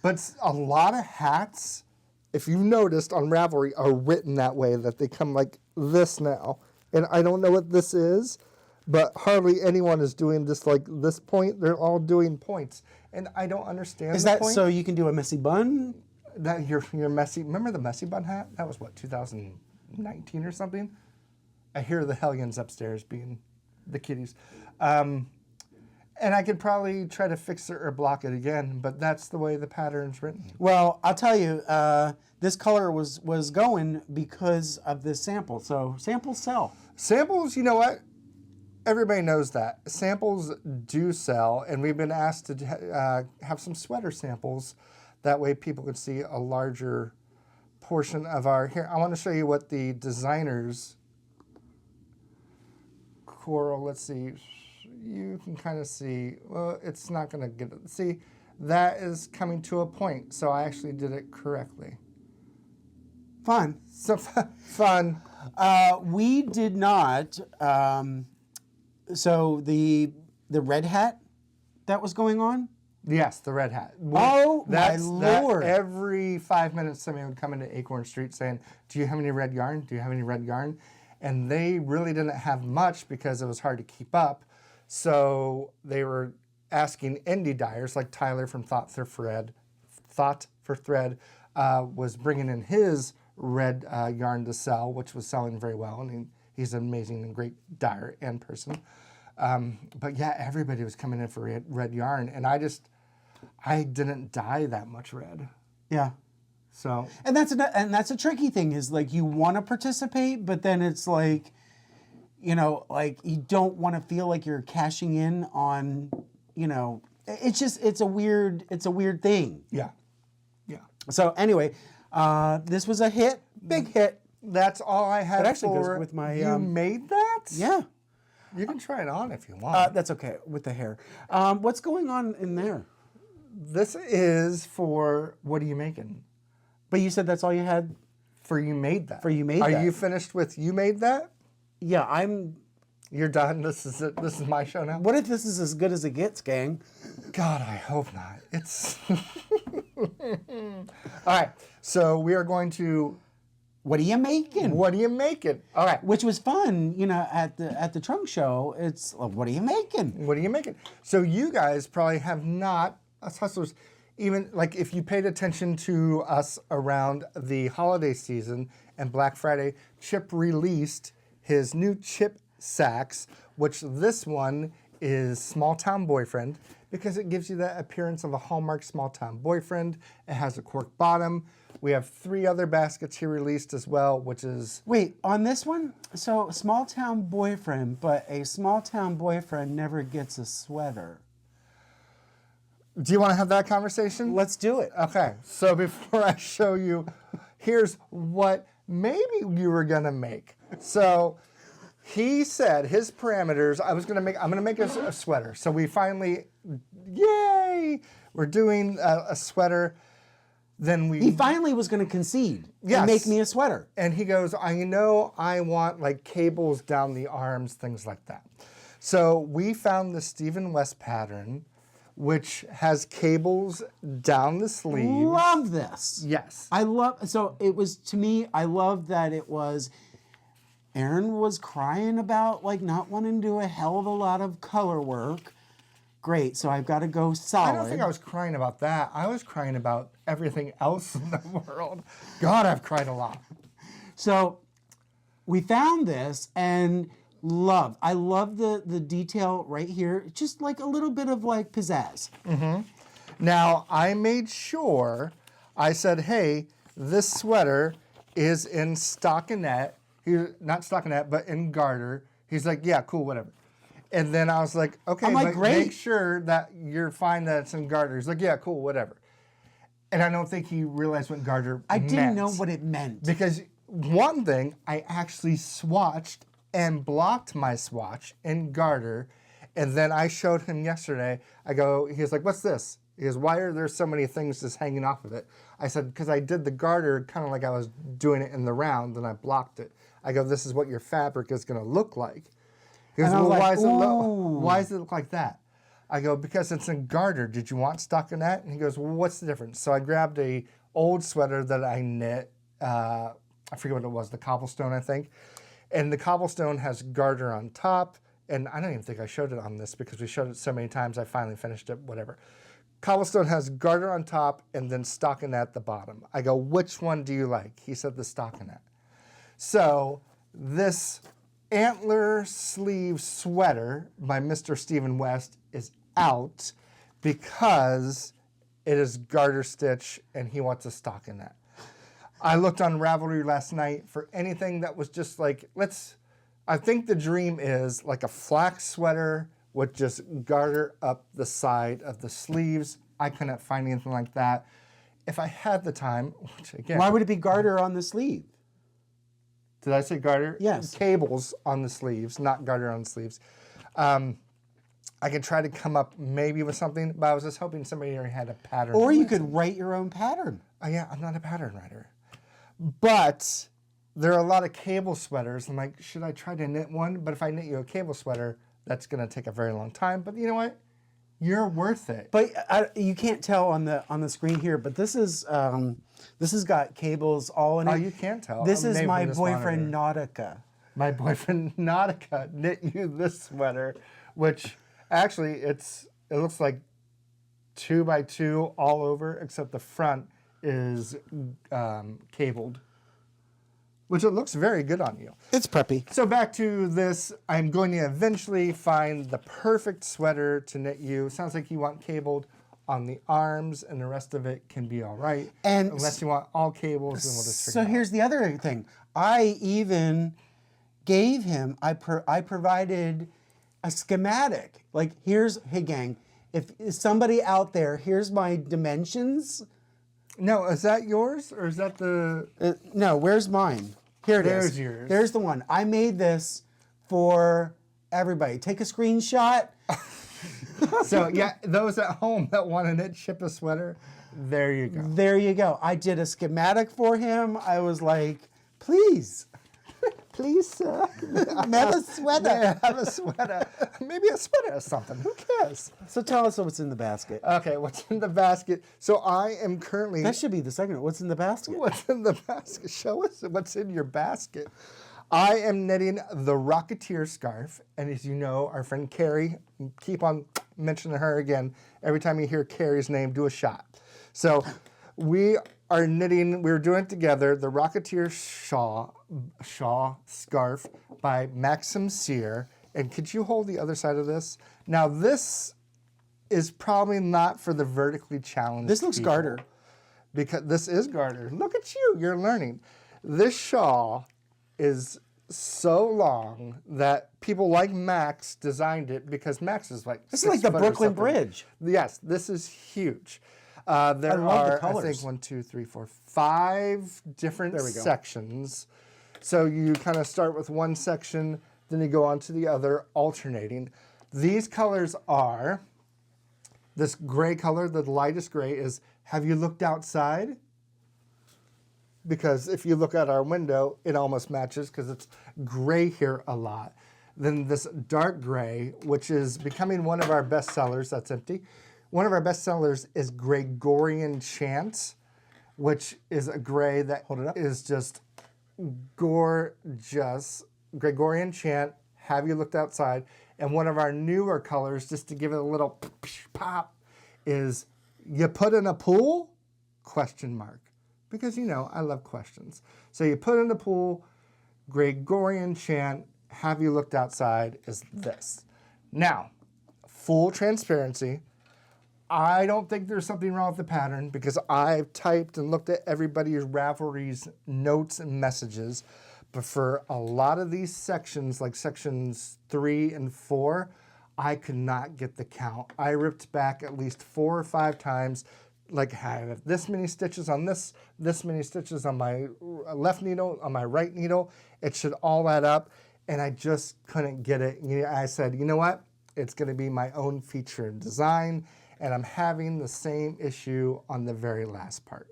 But a lot of hats, if you've noticed on Ravelry, are written that way, that they come like this now. And I don't know what this is, but hardly anyone is doing this like this point. They're all doing points. And I don't understand Is the that point. so you can do a messy bun? That your messy, remember the messy bun hat? That was what, 2019 or something? I hear the hellions upstairs being the kitties. And I could probably try to fix it or block it again, but that's the way the pattern's written. Well, I'll tell you, this color was going because of this sample. So samples sell. Samples, you know what? Everybody knows that. Samples do sell, and we've been asked to have some sweater samples. That way people can see a larger portion of our... Here, I want to show you what the designers... Coral, let's see. You can kind of see, well, it's not going to get it. See, that is coming to a point, so I actually did it correctly. Fun. So fun. We did not. So the red hat that was going on. Yes, the red hat. Oh, my Lord. Every 5 minutes, somebody would come into Acorn Street saying, do you have any red yarn? Do you have any red yarn? And they really didn't have much because it was hard to keep up. So they were asking indie dyers like Tyler from Thought for Thread was bringing in his red yarn to sell, which was selling very well. And he's an amazing and great dyer and person. But yeah, everybody was coming in for red yarn. And I didn't dye that much red. Yeah. So. And that's a tricky thing is like you want to participate, but then it's like, you know, like you don't want to feel like you're cashing in on, you know, it's a weird thing. Yeah. Yeah. So anyway, this was a hit, big hit. That's all I had. It actually goes with my. You made that? Yeah. You can try it on if you want. That's okay with the hair. What's going on in there? This is for what are you making? But you said that's all you had. For you made that. For you made that. that. Are you finished with you made that? Yeah, I'm. You're done. This is it. This is my show now. What if this is as good as it gets, gang? God, I hope not. It's. All right. So we are going to. What are you making? What are you making? All right. Which was fun, you know, at the trunk show. It's what are you making? What are you making? So you guys probably have not, us hustlers, even like if you paid attention to us around the holiday season and Black Friday, Chip released his new Chip sacks, which this one is Small Town Boyfriend because it gives you that appearance of a Hallmark Small Town Boyfriend. It has a cork bottom. We have 3 other baskets here released as well, which is... Wait, on this one? So, small town boyfriend, but a small town boyfriend never gets a sweater. Do you want to have that conversation? Let's do it. Okay, so before I show you, here's what maybe you were going to make. So, he said his parameters, I'm going to make a sweater. So we finally, yay, we're doing a sweater. Then he finally was going to concede and make me a sweater. And he goes, I know I want like cables down the arms, things like that. So we found the Stephen West pattern, which has cables down the sleeve. Love this. Yes. So it was, to me, I love that it was Aaron was crying about like not wanting to do a hell of a lot of color work. Great, so I've got to go solid. I don't think I was crying about that. I was crying about everything else in the world. God, I've cried a lot. So we found this and I love the detail right here. Just like a little bit of like pizzazz. Now, I made sure, I said, hey, this sweater is in stockinette. Not stockinette, but in garter. He's like, yeah, cool, whatever. And then I was like, okay, I'm like, but great. make sure that you're fine that it's in garter. He's like, yeah, cool, whatever. And I don't think he realized what garter I meant. didn't know what it meant. Because one thing, I actually swatched and blocked my swatch in garter. And then I showed him yesterday. I go, he was like, what's this? He goes, why are there so many things just hanging off of it? I said, because I did the garter kind of like I was doing it in the round, and I blocked it. I go, this is what your fabric is going to look like. He goes, well, like, why does it look like that? I go, because it's in garter. Did you want stockinette? And he goes, well, what's the difference? So I grabbed a old sweater that I knit. I forget what it was, the cobblestone, I think. And the cobblestone has garter on top. And I don't even think I showed it on this because we showed it so many times. I finally finished it, whatever. Cobblestone has garter on top and then stockinette at the bottom. I go, which one do you like? He said the stockinette. So this antler sleeve sweater by Mr. Stephen West is out because it is garter stitch and he wants a stockinette. I looked on Ravelry last night for anything that was just like, I think the dream is like a flax sweater with just garter up the side of the sleeves. I couldn't find anything like that. If I had the time, which again... Why would it be garter on the sleeve? Did I say garter? Yes. Cables on the sleeves, not garter on the sleeves. I could try to come up maybe with something, but I was just hoping somebody already had a pattern. Or you could write your own pattern. Oh yeah, I'm not a pattern writer. But there are a lot of cable sweaters. I'm like, should I try to knit one? But if I knit you a cable sweater, that's going to take a very long time. But you know what? You're worth it. But you can't tell on the screen here, but this has got cables all in it. Oh, you can't tell. This is Maybe my from this boyfriend monitor. Nautica. My boyfriend Nautica knit you this sweater, which actually it looks like 2x2 all over, except the front is cabled, which it looks very good on you. It's preppy. So back to this, I'm going to eventually find the perfect sweater to knit you. Sounds like you want cabled on the arms, and the rest of it can be all right. And unless you want all cables, then we'll just figure it out. So here's the other thing. I even gave him, I provided a schematic. Like, hey gang, if somebody out there, here's my dimensions. No, is that yours, or is that the... No, where's mine? Here it is. There's yours. There's the one. I made this for everybody. Take a screenshot. So, yeah, those at home that want to knit ship a sweater, there you go. There you go. I did a schematic for him. I was like, please. Please, sir. Have a sweater. Yeah, have a sweater. Maybe a sweater or something. Who cares? So tell us what's in the basket. Okay, what's in the basket? So I am currently... That should be the second one. What's in the basket? What's in the basket? Show us what's in your basket. I am knitting the Rocketeer scarf. And as you know, our friend Carrie, keep on mentioning her again. Every time you hear Carrie's name, do a shot. So we are knitting, we're doing it together, the Rocketeer shawl scarf by Maxim Sear. And could you hold the other side of this? Now this is probably not for the vertically challenged This looks people, garter. because this is garter. Look at you, you're learning. This shawl is so long that people like Max designed it because Max is like This is like the 6 foot or Brooklyn something. Bridge. Yes, this is huge. There love the are, I colors. think, 5 different There we go. sections. So you kind of start with one section, then you go on to the other, alternating. These colors are, this gray color, the lightest gray is, have you looked outside? Because if you look out our window, it almost matches because it's gray here a lot. Then this dark gray, which is becoming one of our best sellers, that's empty. One of our best sellers is Gregorian Chant, which is a gray that is just gorgeous. Gregorian chant, have you looked outside? And one of our newer colors, just to give it a little pop, is you put in a pool? Question mark. Because, you know, I love questions. So you put in a pool, Gregorian chant, have you looked outside is this. Now, full transparency, I don't think there's something wrong with the pattern because I've typed and looked at everybody's Ravelry's notes and messages. But for a lot of these sections, like sections 3 and 4, I could not get the count. I ripped back at least 4 or 5 times, like I have this many stitches on this many stitches on my left needle, on my right needle. It should all add up, and I just couldn't get it. I said, you know what? It's going to be my own feature and design, and I'm having the same issue on the very last part.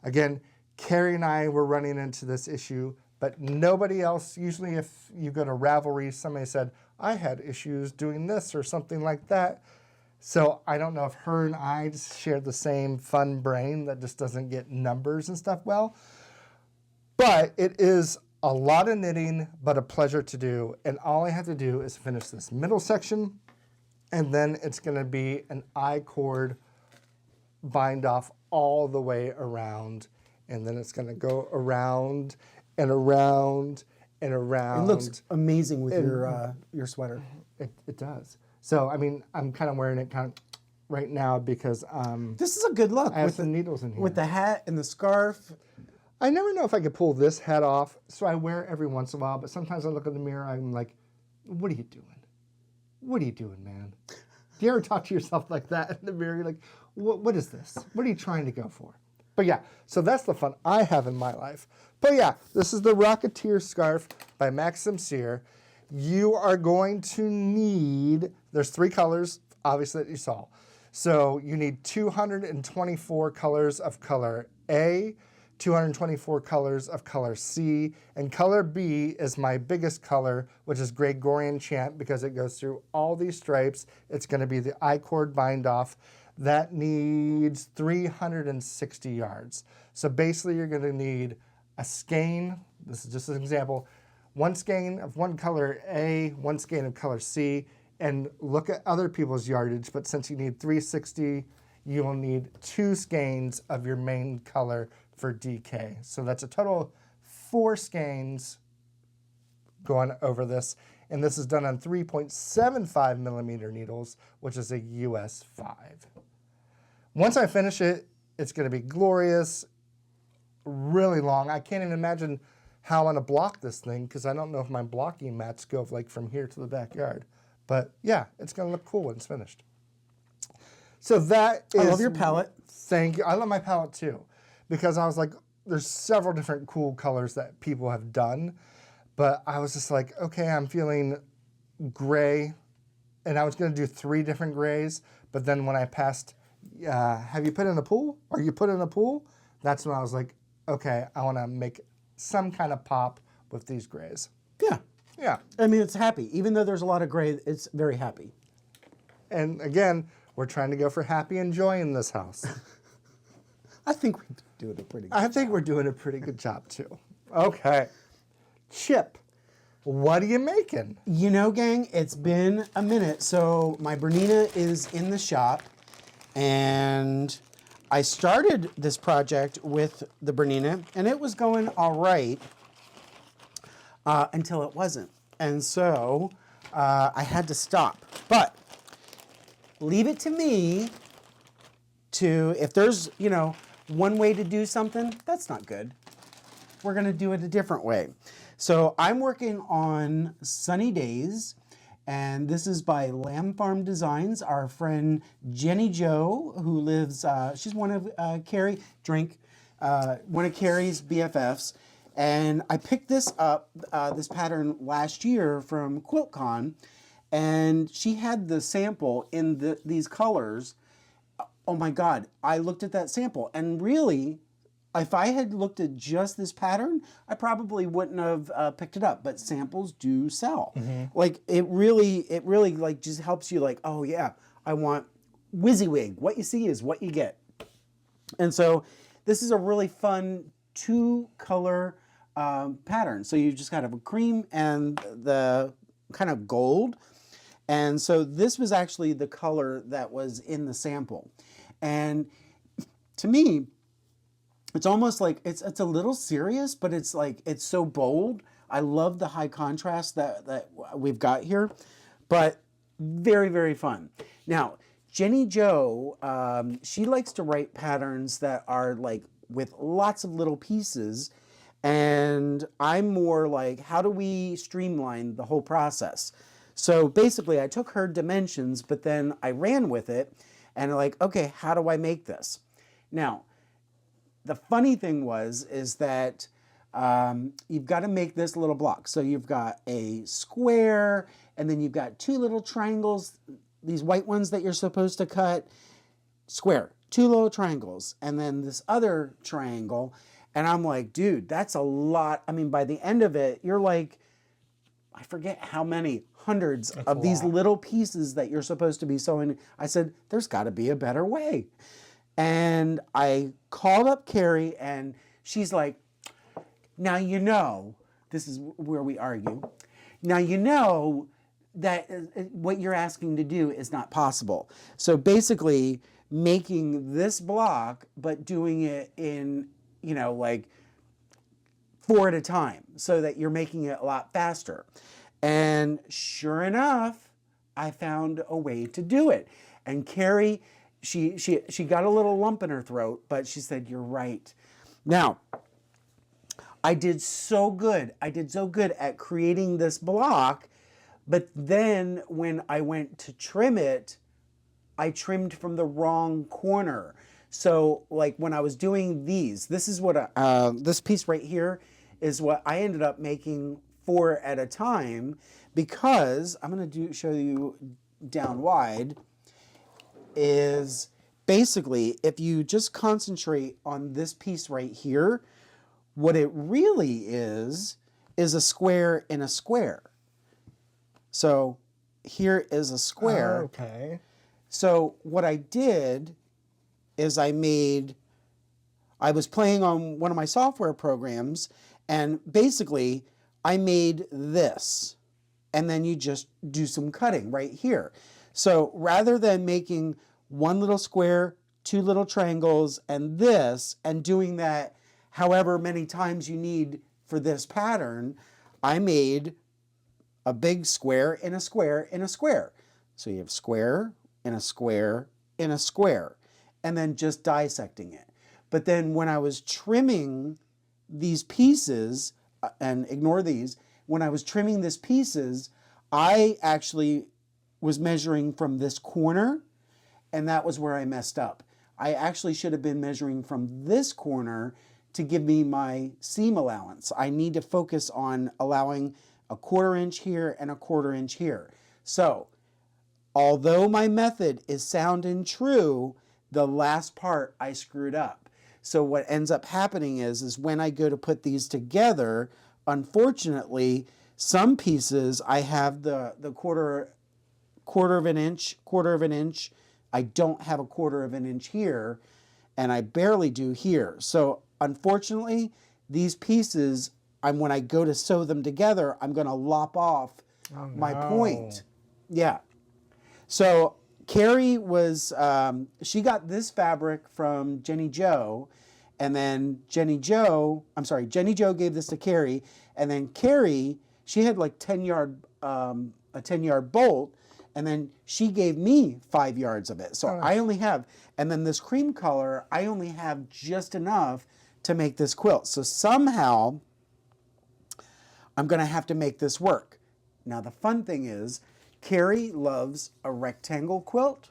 Again, Carrie and I were running into this issue, but nobody else. Usually if you go to Ravelry, somebody said, I had issues doing this or something like that. So I don't know if her and I just share the same fun brain that just doesn't get numbers and stuff well. But it is a lot of knitting, but a pleasure to do. And all I have to do is finish this middle section, and then it's going to be an I-cord bind off all the way around. And then it's going to go around and around and around. It looks amazing with your sweater. It does. So, I mean, I'm kind of wearing it kind of right now because This is a good look. I have with some needles in here. With the hat and the scarf. I never know if I could pull this hat off, so I wear it every once in a while, but sometimes I look in the mirror, I'm like, what are you doing? What are you doing, man? Do you ever talk to yourself like that in the mirror? You're like, what is this? What are you trying to go for? But yeah, so that's the fun I have in my life. But yeah, this is the Rocketeer scarf by Maxim. You are going to need, there's 3 colors, obviously, that you saw. So you need 224 colors of color A, 224 colors of color C, and color B is my biggest color, which is Gregorian chant, because it goes through all these stripes. It's going to be the I-cord bind off. That needs 360 yards. So basically you're going to need a skein, this is just an example, 1 skein of one color A, 1 skein of color C, and look at other people's yardage, but since you need 360, you will need 2 skeins of your main color for DK. So that's a total of 4 skeins going over this, and this is done on 3.75 millimeter needles, which is a US 5. Once I finish it, it's going to be glorious, really long. I can't even imagine how I'm going to block this thing because I don't know if my blocking mats go like from here to the backyard. But yeah, it's going to look cool when it's finished. So that is... I love your palette. Thank you. I love my palette too because I was like, there's several different cool colors that people have done. But I was just like, okay, I'm feeling gray. And I was going to do 3 different grays. But then when I passed, have you put in a pool? Are you put in a pool? That's when I was like, okay, I want to make some kind of pop with these grays. Yeah. Yeah. I mean, it's happy. Even though there's a lot of gray, it's very happy. And again, we're trying to go for happy and joy in this house. I think we're doing a pretty good I think we're doing a pretty good job too. Okay. Chip, what are you making? You know, gang, it's been a minute. So my Bernina is in the shop, and I started this project with the Bernina, and it was going all right until it wasn't. And so I had to stop. But leave it to me to, if there's, you know, one way to do something, that's not good. We're going to do it a different way. So I'm working on Sunny Days, and this is by Lamb Farm Designs. Our friend Jenny Jo, who lives, she's one of one of Carrie's BFFs. And I picked this up, this pattern last year from QuiltCon, and she had the sample in these colors. Oh my God, I looked at that sample, and really, if I had looked at just this pattern, I probably wouldn't have picked it up, but samples do sell. Mm-hmm. Like, it really like just helps you like, oh yeah, I want WYSIWYG. What you see is what you get. And so this is a really fun 2-color pattern. So you just kind of a cream and the kind of gold. And so this was actually the color that was in the sample. And to me, it's almost like it's a little serious, but it's like it's so bold. I love the high contrast that we've got here, but very, very fun. Now, Jenny Jo, she likes to write patterns that are like with lots of little pieces, and I'm more like, how do we streamline the whole process? So basically, I took her dimensions, but then I ran with it, and like, okay, how do I make this? Now, the funny thing is that you've got to make this little block. So you've got a square, and then you've got two little triangles, these white ones that you're supposed to cut, square, two little triangles, and then this other triangle. And I'm like, dude, that's a lot. I mean, by the end of it, you're like, I forget how many hundreds of these little pieces that you're supposed to be sewing. I said, there's got to be a better way. And I called up Carrie, and she's like, now you know, this is where we argue. Now you know that what you're asking to do is not possible. So basically, making this block, but doing it in, you know, like 4 at a time, so that you're making it a lot faster. And sure enough, I found a way to do it. And Carrie, she got a little lump in her throat, but she said, you're right. Now, I did so good. I did so good at creating this block, but then when I went to trim it, I trimmed from the wrong corner. So like when I was doing these, this is what, this piece right here is what I ended up making 4 at a time, because I'm gonna show you down wide, is basically if you just concentrate on this piece right here, what it really is a square in a square. So here is a square. Okay. So what I did is I was playing on one of my software programs, and basically I made this, and then you just do some cutting right here. So rather than making one little square, 2 little triangles, and this, and doing that however many times you need for this pattern, I made a big square in a square in a square. So you have square in a square in a square, and then just dissecting it. But then when I was trimming these pieces, and ignore these, when I was trimming these pieces, I actually was measuring from this corner, and that was where I messed up. I actually should have been measuring from this corner to give me my seam allowance. I need to focus on allowing a 1/4 inch here and a 1/4 inch here. So, although my method is sound and true, the last part I screwed up. So what ends up happening is when I go to put these together, unfortunately, some pieces I have the quarter of an inch. I don't have a 1/4 of an inch here, and I barely do here. So unfortunately, these pieces, when I go to sew them together, I'm going to lop off my point. Yeah. So Carrie was, she got this fabric from Jenny Jo, and then Jenny Jo gave this to Carrie, and then Carrie, she had like a 10-yard bolt, and then she gave me 5 yards of it. So I only have, and then this cream color, I only have just enough to make this quilt. So somehow I'm going to have to make this work. Now the fun thing is, Carrie loves a rectangle quilt.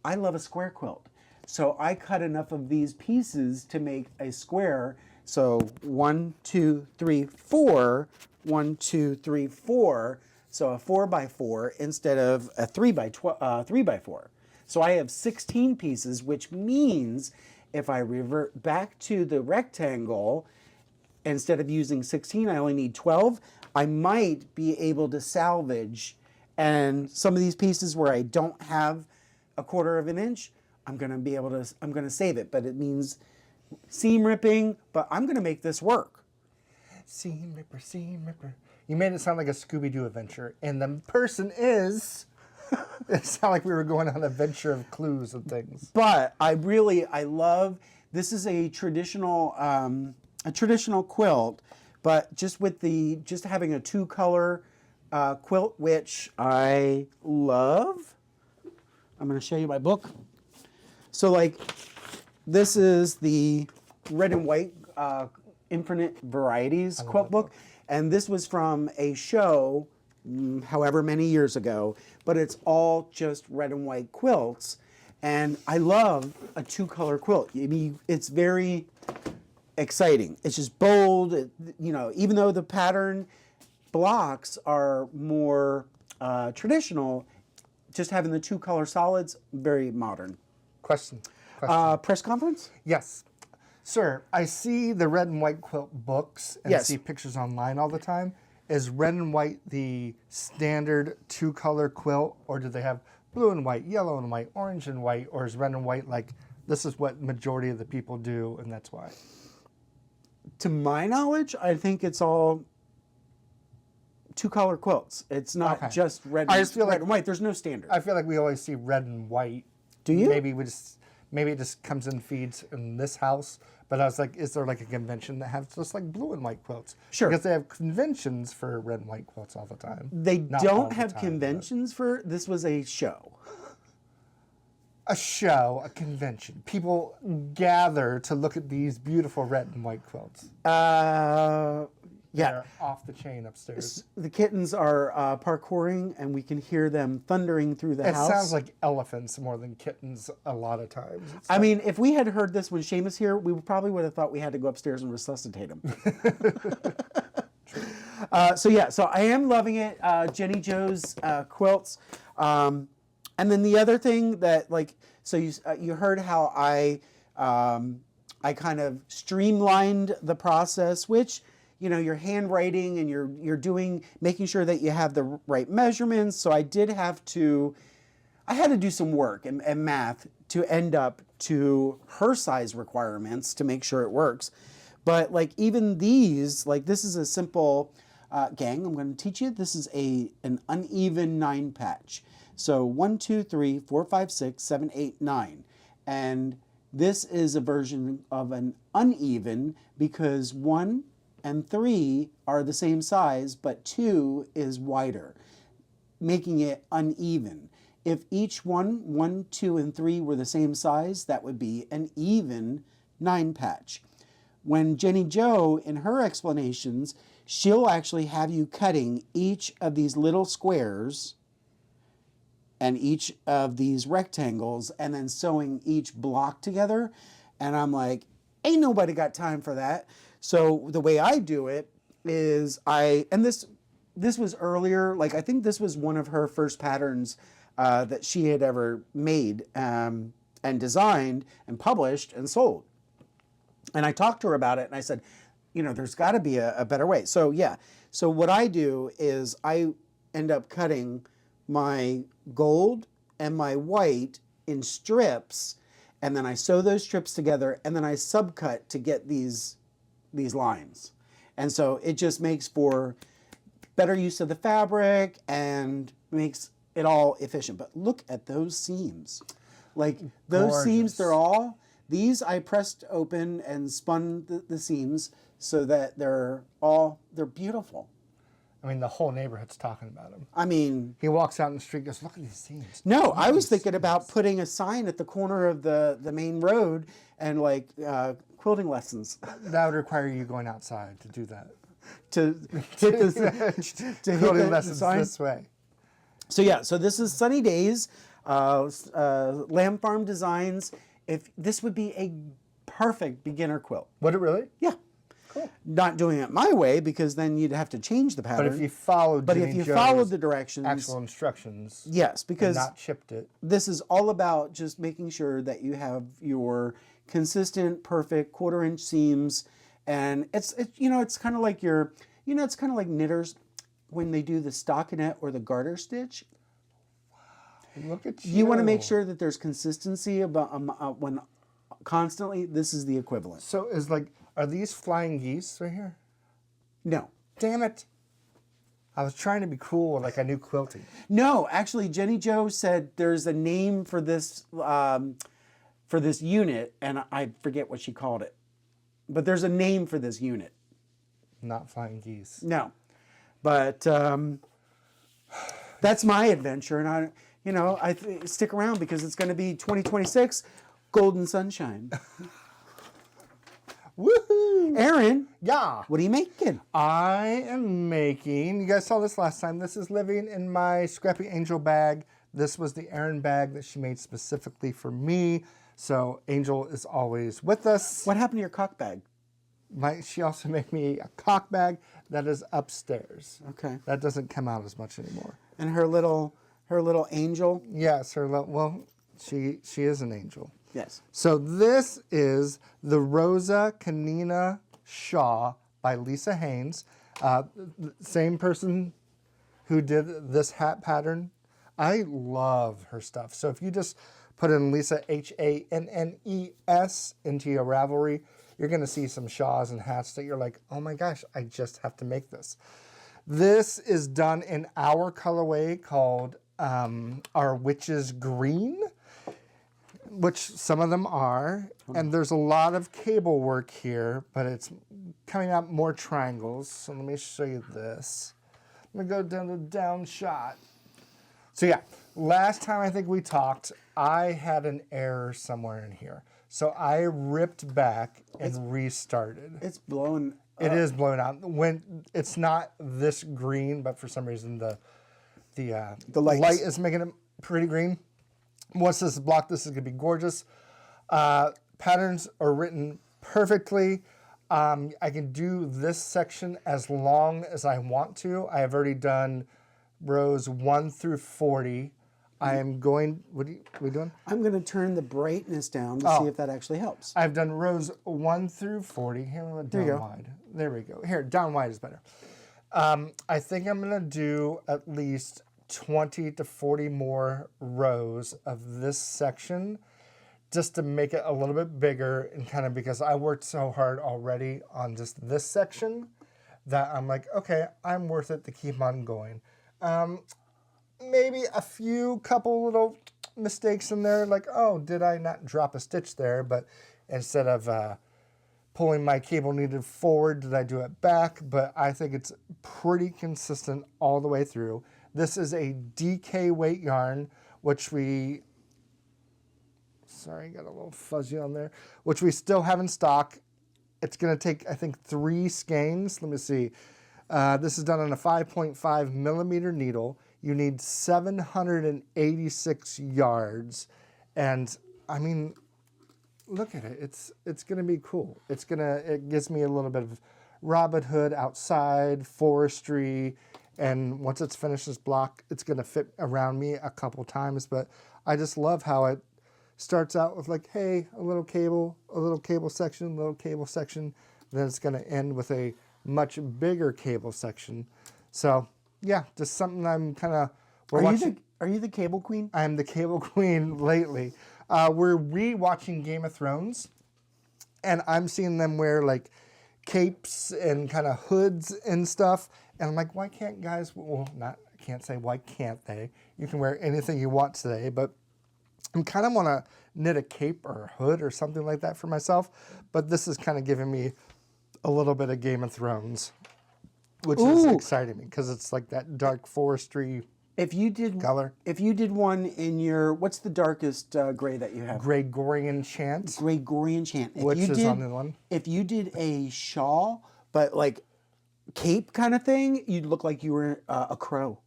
I love a square quilt. So I cut enough of these pieces to make a square. So 1, 2, 3, 4, 1, 2, 3, 4. So a 4x4 instead of a 3x4. So I have 16 pieces, which means if I revert back to the rectangle, instead of using 16, I only need 12. I might be able to salvage, and some of these pieces where I don't have a 1/4 of an inch, I'm going to save it, but it means seam ripping, but I'm going to make this work. Seam Ripper, Seam Ripper. You made it sound like a Scooby-Doo adventure, and the person is... It sounded like we were going on an adventure of clues and things. But I love, this is a traditional quilt, but just having a 2-color quilt, which I love. I'm going to show you my book. So like, this is the red and white Infinite Varieties quilt book. And this was from a show, however many years ago, but it's all just red and white quilts. And I love a 2-color quilt. I mean, it's very exciting. It's just bold. Even though the pattern blocks are more traditional, just having the 2-color solids, very modern. Question. Press conference? Yes. Sir, I see the red and white quilt books and see pictures online all the time. Is red and white the standard 2-color quilt, or do they have blue and white, yellow and white, orange and white, or is red and white like this is what majority of the people do and that's why? To my knowledge, I think it's all 2-color quilts. It's not just red and white. There's no standard. I feel like we always see red and white. Do you? Maybe it just comes in feeds in this house. But I was like, is there like a convention that has just like blue and white quilts? Sure. Because they have conventions for red and white quilts all the time. They don't have conventions for, this was a show. A show, a convention. People gather to look at these beautiful red and white quilts. Yeah. They're off the chain upstairs. The kittens are parkouring, and we can hear them thundering through the house. It sounds like elephants more than kittens a lot of times. I mean, if we had heard this when Seamus here, we probably would have thought we had to go upstairs and resuscitate him. So I am loving it. Jenny Jo's quilts. And then the other thing that, you heard how I kind of streamlined the process, which... you're handwriting and you're making sure that you have the right measurements. So I had to do some work and math to end up to her size requirements to make sure it works. But even these, this is a simple, gang, I'm going to teach you. This is an uneven 9 patch. So 1, 2, 3, 4, 5, 6, 7, 8, 9. And this is a version of an uneven because 1 and 3 are the same size, but 2 is wider, making it uneven. If each 1, 2, and 3 were the same size, that would be an even 9 patch. When Jenny Jo, in her explanations, she'll actually have you cutting each of these little squares and each of these rectangles and then sewing each block together. And I'm like, ain't nobody got time for that. So the way I do it is this was earlier, I think this was one of her first patterns that she had ever made and designed and published and sold. And I talked to her about it and I said, there's got to be a better way. So so what I do is I end up cutting my gold and my white in strips, and then I sew those strips together, and then I subcut to get these lines. And so it just makes for better use of the fabric and makes it all efficient. But look at those seams. Those Gorgeous. Seams, these I pressed open and spun the seams so that they're beautiful. I mean, the whole neighborhood's talking about him. I mean... He walks out in the street and goes, look at these seams. No, I was thinking about putting a sign at the corner of the main road and quilting lessons. That would require you going outside to do that. to hit the sign this way. So this is Sunny Days, Lamb Farm Designs. If this would be a perfect beginner quilt. Would it really? Yeah. Cool. Not doing it my way because then you'd have to change the pattern. But if you followed the directions, actual instructions, yes, because and not chipped it. This is all about just making sure that you have your consistent, perfect 1/4-inch seams, and it's kind of like it's kind of like knitters when they do the stockinette or the garter stitch. Wow. Look at you. You want to make sure that there's consistency about when constantly. This is the equivalent. So are these flying geese right here? No. Damn it. I was trying to be cool like I knew quilting. No, actually, Jenny Jo said there's a name for this unit, and I forget what she called it. But there's a name for this unit. Not flying geese. No. But that's my adventure, and I stick around because it's going to be 2026, golden sunshine. Woohoo! Aaron, Yeah. what are you making? I am making, you guys saw this last time, this is living in my Scrappy Angel bag. This was the Erin bag that she made specifically for me. So Angel is always with us. What happened to your cock bag? She also made me a cock bag that is upstairs. Okay. That doesn't come out as much anymore. And her little angel? Yes, she is an angel. Yes. So this is the Rosa Canina shawl by Lisa Haynes. Same person who did this hat pattern. I love her stuff. So if you just put in Lisa, Hannes, into your Ravelry, you're going to see some shawls and hats that you're like, oh my gosh, I just have to make this. This is done in our colorway called our Witch's Green, which some of them are. And there's a lot of cable work here, but it's coming out more triangles. So let me show you this. I'm going to go down to down shot. So yeah, last time I think we talked, I had an error somewhere in here. So I ripped back and restarted. It's blowing up. It is blown out. When it's not this green, but for some reason the light is making it pretty green. Once this is blocked, this is going to be gorgeous. Patterns are written perfectly. I can do this section as long as I want to. I have already done rows 1 through 40. I am going, what are we doing? I'm going to turn the brightness down to see if that actually helps. I've done rows 1 through 40. Here, I'm going to down wide. There we go. Here, down wide is better. I think I'm going to do at least 20 to 40 more rows of this section just to make it a little bit bigger, and kind of because I worked so hard already on just this section that I'm like, okay, I'm worth it to keep on going. Maybe a couple little mistakes in there, like, oh, did I not drop a stitch there? But instead of pulling my cable needle forward, did I do it back? But I think it's pretty consistent all the way through. This is a DK weight yarn, which sorry, got a little fuzzy on there, which we still have in stock. It's going to take, I think, 3 skeins. Let me see. This is done on a 5.5 millimeter needle. You need 786 yards. And I mean, look at it. It's going to be cool. It gives me a little bit of Robin Hood outside, forestry. And once it's finished this block, it's going to fit around me a couple times. But I just love how it starts out with like, hey, a little cable section, Then it's going to end with a much bigger cable section. So yeah, just something I'm kind of. Are you the cable queen? I'm the cable queen lately. We're re-watching Game of Thrones, and I'm seeing them wear like capes and kind of hoods and stuff. And I'm like, why can't guys? Well, I can't say why can't they? You can wear anything you want today, but I'm kind of want to knit a cape or a hood or something like that for myself. But this is kind of giving me a little bit of Game of Thrones, which is exciting me because it's like that dark forestry color. If you did one in your, what's the darkest gray that you have? Gregorian chant. Gregorian chant. Which is on the one. If you did a shawl, but like cape kind of thing, you'd look like you were a crow.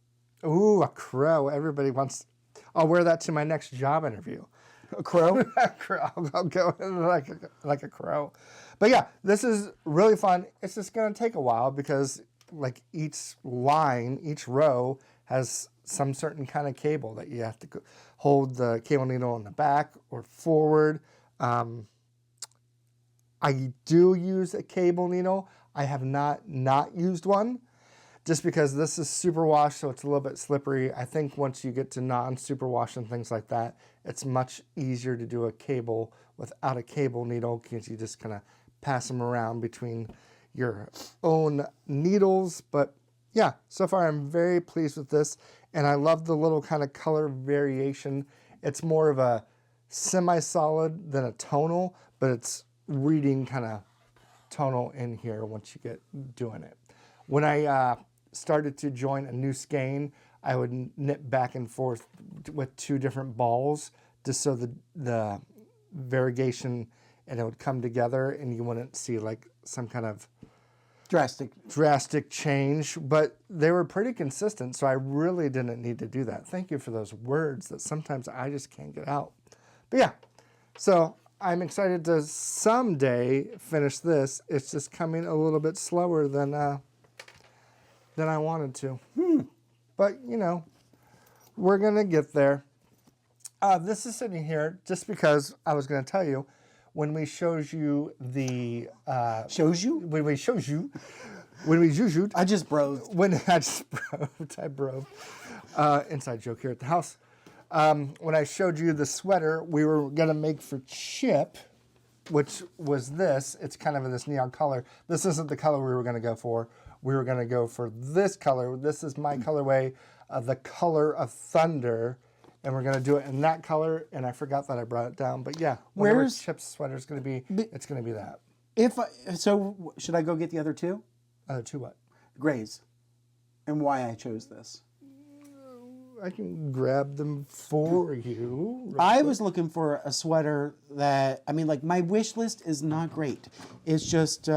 Ooh, a crow. Everybody wants. I'll wear that to my next job interview. A crow? I'll go like a crow. But yeah, this is really fun. It's just going to take a while because like each line, each row has some certain kind of cable that you have to hold the cable needle in the back or forward. I do use a cable needle. I have not used one just because this is superwash, so it's a little bit slippery. I think once you get to non-superwash and things like that, it's much easier to do a cable without a cable needle because you just kind of pass them around between your own needles. But yeah, so far I'm very pleased with this. And I love the little kind of color variation. It's more of a semi-solid than a tonal, but it's reading kind of tonal in here once you get doing it. When I started to join a new skein, I would knit back and forth with 2 different balls just so the variegation and it would come together and you wouldn't see like some kind of drastic change, but they were pretty consistent, so I really didn't need to do that. Thank you for those words that sometimes I just can't get out. But yeah, so I'm excited to someday finish this. It's just coming a little bit slower than I wanted to. But, you know, we're going to get there. This is sitting here just because I was going to tell you, when we shows you the... Shows you? When we shows you... When we shows you... I just broved. I broved. Inside joke here at the house. When I showed you the sweater we were going to make for Chip, which was this. It's kind of in this neon color. This isn't the color we were going to go for. We were going to go for this color. This is my colorway, the color of thunder. And we're going to do it in that color. And I forgot that I brought it down. But yeah, wherever Chip's sweater is going to be, it's going to be that. So should I go get the other 2? Other 2 what? Grays. And why I chose this. I can grab them for you. I was looking for a sweater that, I mean, like my wish list is not great. It's just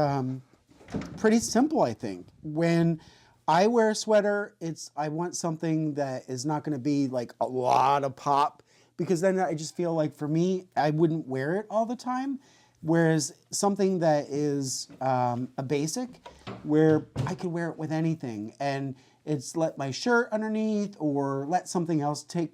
pretty simple, I think. When I wear a sweater, I want something that is not going to be like a lot of pop, because then I just feel like for me, I wouldn't wear it all the time. Whereas something that is a basic, where I could wear it with anything, and it's let my shirt underneath or let something else take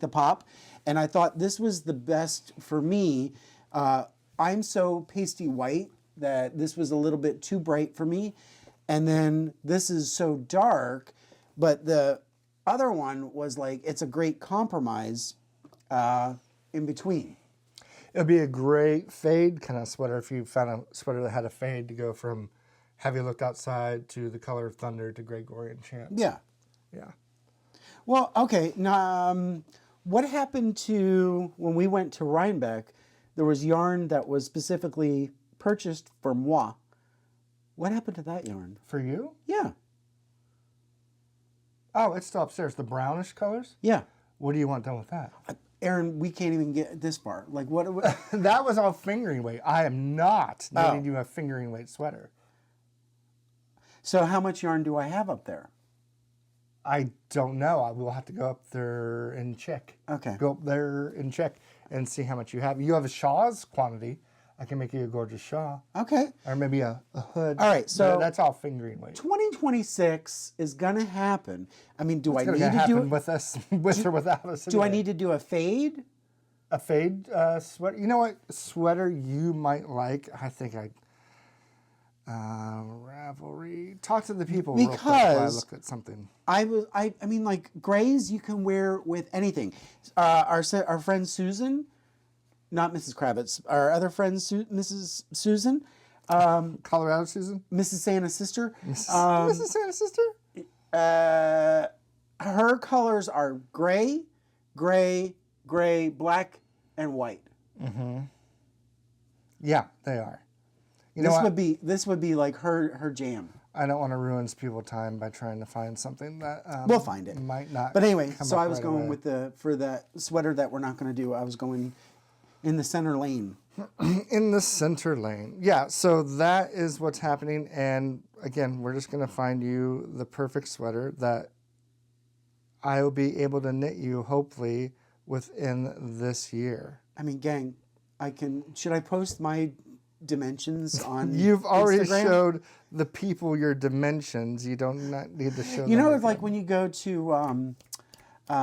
the pop. And I thought this was the best for me. I'm so pasty white that this was a little bit too bright for me. And then this is so dark, but the other one was like, it's a great compromise in between. It would be a great fade kind of sweater if you found a sweater that had a fade to go from Have You Looked Outside to the color of thunder to Gregorian chant. Yeah. Yeah. Well, okay. Now, what happened to when we went to Rhinebeck? There was yarn that was specifically purchased for moi. What happened to that yarn? For you? Yeah. Oh, it's still upstairs. The brownish colors? Yeah. What do you want done with that? Aaron, we can't even get this far. Like what? That was all fingering weight. I am not knitting you a fingering weight sweater. So how much yarn do I have up there? I don't know. I will have to go up there and check. Okay. Go up there and check and see how much you have. You have a shawl's quantity. I can make you a gorgeous shawl. Okay. Or maybe a hood. All right, so that's all fingering weight. 2026 is gonna happen. I mean, do I need to to do it with us, with or without us? Do I need to do a fade? A fade sweater? You know what sweater you might like? I think Ravelry. Talk to the people real quick while I look at something. I mean, like grays you can wear with anything. Our friend Susan. Not Mrs. Kravitz. Our other friend, Mrs. Susan. Colorado Susan? Mrs. Santa's sister. Mrs. Santa's sister? Her colors are gray, black, and white. Mm-hmm. Yeah, they are. This would be like her jam. I don't want to ruin people's time by trying to find something that we'll find it. Might not. But anyway, so I was right going away. with for that sweater that we're not going to do. I was going in the center lane. In the center lane. Yeah, so that is what's happening. And again, we're just going to find you the perfect sweater that I will be able to knit you, hopefully, within this year. I mean, gang, should I post my dimensions on You've already Instagram? showed the people your dimensions. You don't not need to show them. You know, like when you go to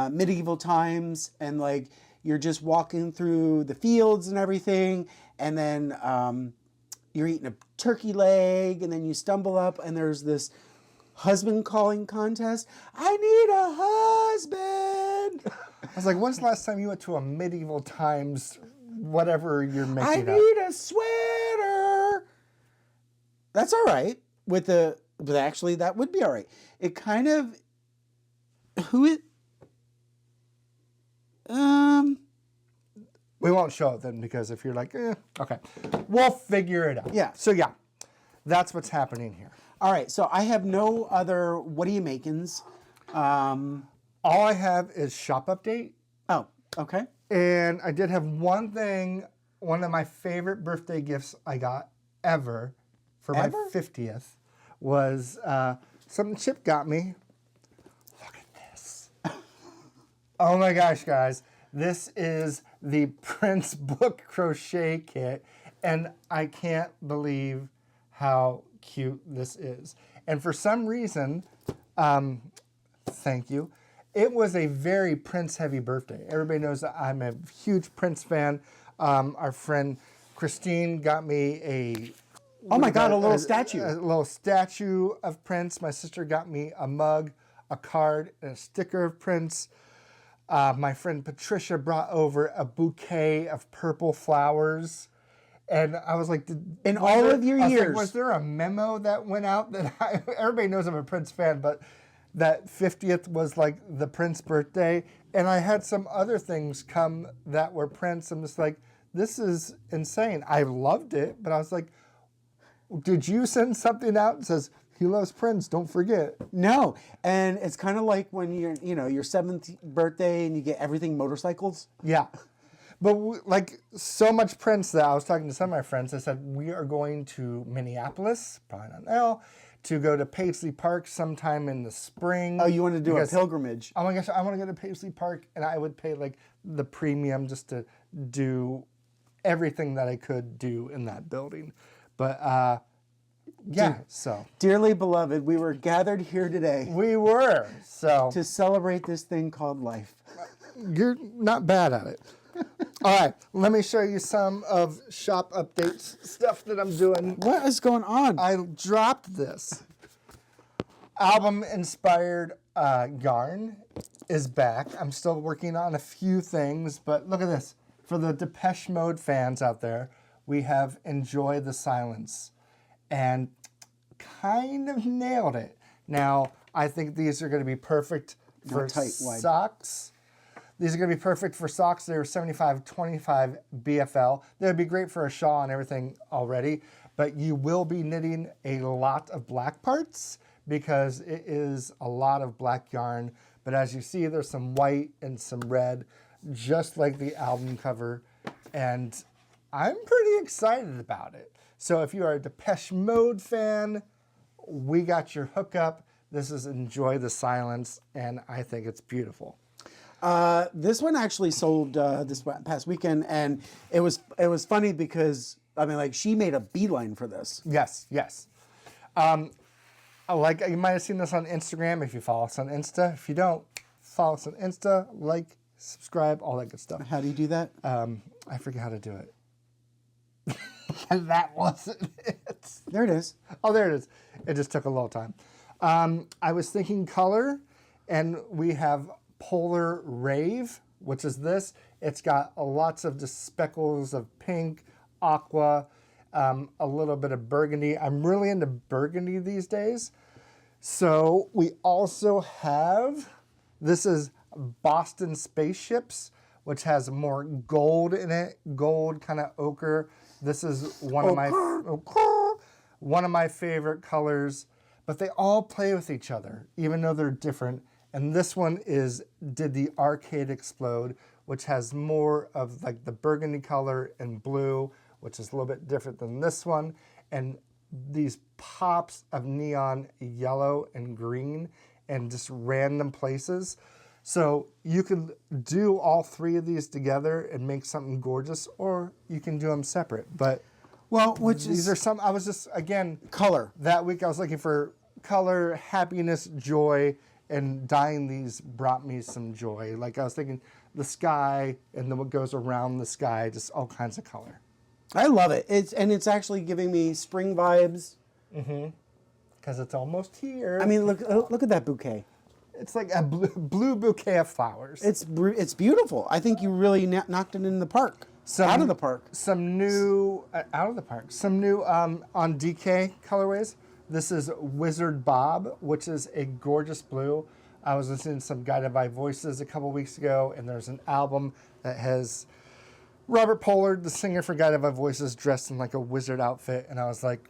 medieval times and like, you're just walking through the fields and everything, and then you're eating a turkey leg, and then you stumble up, and there's this husband calling contest. I need a husband. I was like, when's the last time you went to a medieval times, whatever you're making I need a sweater. That's all right. But actually, that would be all right. It kind of, We won't show it then because if you're like, okay, we'll figure it out. Yeah. So yeah, that's what's happening here. All right, so I have no other what are you makings. All I have is shop update. Oh, okay. And I did have one thing, one of my favorite birthday gifts I got ever for my 50th was something Chip got me. Look at this. Oh my gosh, guys. This is the Prince Book Crochet Kit, and I can't believe how cute this is. And for some reason, thank you, it was a very Prince-heavy birthday. Everybody knows that I'm a huge Prince fan. Our friend Christine got me a... Oh my God, a little statue. A little statue of Prince. My sister got me a mug, a card, and a sticker of Prince. My friend Patricia brought over a bouquet of purple flowers. And I was like, in all of your years, was there a memo that went out that everybody knows I'm a Prince fan, but that 50th was like the Prince birthday. And I had some other things come that were Prince. I'm just like, this is insane. I loved it, but I was like, did you send something out that says, he loves Prince, don't forget? No, and it's kind of like when you're, your 7th birthday and you get everything motorcycles. Yeah. But like so much Prince that I was talking to some of my friends, I said, we are going to Minneapolis, probably not now, to go to Paisley Park sometime in the spring. Oh, you want to do a pilgrimage? Oh my gosh, I want to go to Paisley Park, and I would pay like the premium just to do everything that I could do in that building. But yeah, so. Dearly beloved, we were gathered here today. We were, so. To celebrate this thing called life. You're not bad at it. All right, let me show you some of shop updates stuff that I'm doing. What is going on? I dropped this. Album-inspired yarn is back. I'm still working on a few things, but look at this. For the Depeche Mode fans out there, we have Enjoy the Silence. And kind of nailed it. Now, I think these are going to be perfect for socks. These are going to be perfect for socks. They're 75-25 BFL. They would be great for a shawl and everything already, but you will be knitting a lot of black parts because it is a lot of black yarn. But as you see, there's some white and some red, just like the album cover. And I'm pretty excited about it. So if you are a Depeche Mode fan, we got your hookup. This is Enjoy the Silence, and I think it's beautiful. This one actually sold this past weekend, and it was funny because she made a beeline for this. Yes, yes. Like you might have seen this on Instagram if you follow us on Insta. If you don't, follow us on Insta, like, subscribe, all that good stuff. How do you do that? I forget how to do it. That wasn't it. There it is. Oh, there it is. It just took a little time. I was thinking color, and we have Polar Rave, which is this. It's got lots of just speckles of pink, aqua, a little bit of burgundy. I'm really into burgundy these days. So we also have, this is Boston Spaceships, which has more gold in it, gold kind of ochre. This is one of my favorite colors, but they all play with each other, even though they're different. And this one is Did the Arcade Explode, which has more of like the burgundy color and blue, which is a little bit different than this one. And these pops of neon yellow and green and just random places. So you could do all three of these together and make something gorgeous, or you can do them separate. But these are some, I was just, again, color. That week I was looking for color, happiness, joy, and dyeing these brought me some joy. Like I was thinking the sky and then what goes around the sky, just all kinds of color. I love it. It's actually giving me spring vibes. Mm-hmm. Because it's almost here. I mean, look at that bouquet. It's like a blue bouquet of flowers. It's beautiful. I think you really knocked it in the park. Out of the park. Some new out of the park. Some new on DK colorways. This is Wizard Bob, which is a gorgeous blue. I was listening to some Guided by Voices a couple weeks ago, and there's an album that has Robert Pollard, the singer for Guided by Voices, dressed in like a wizard outfit, and I was like,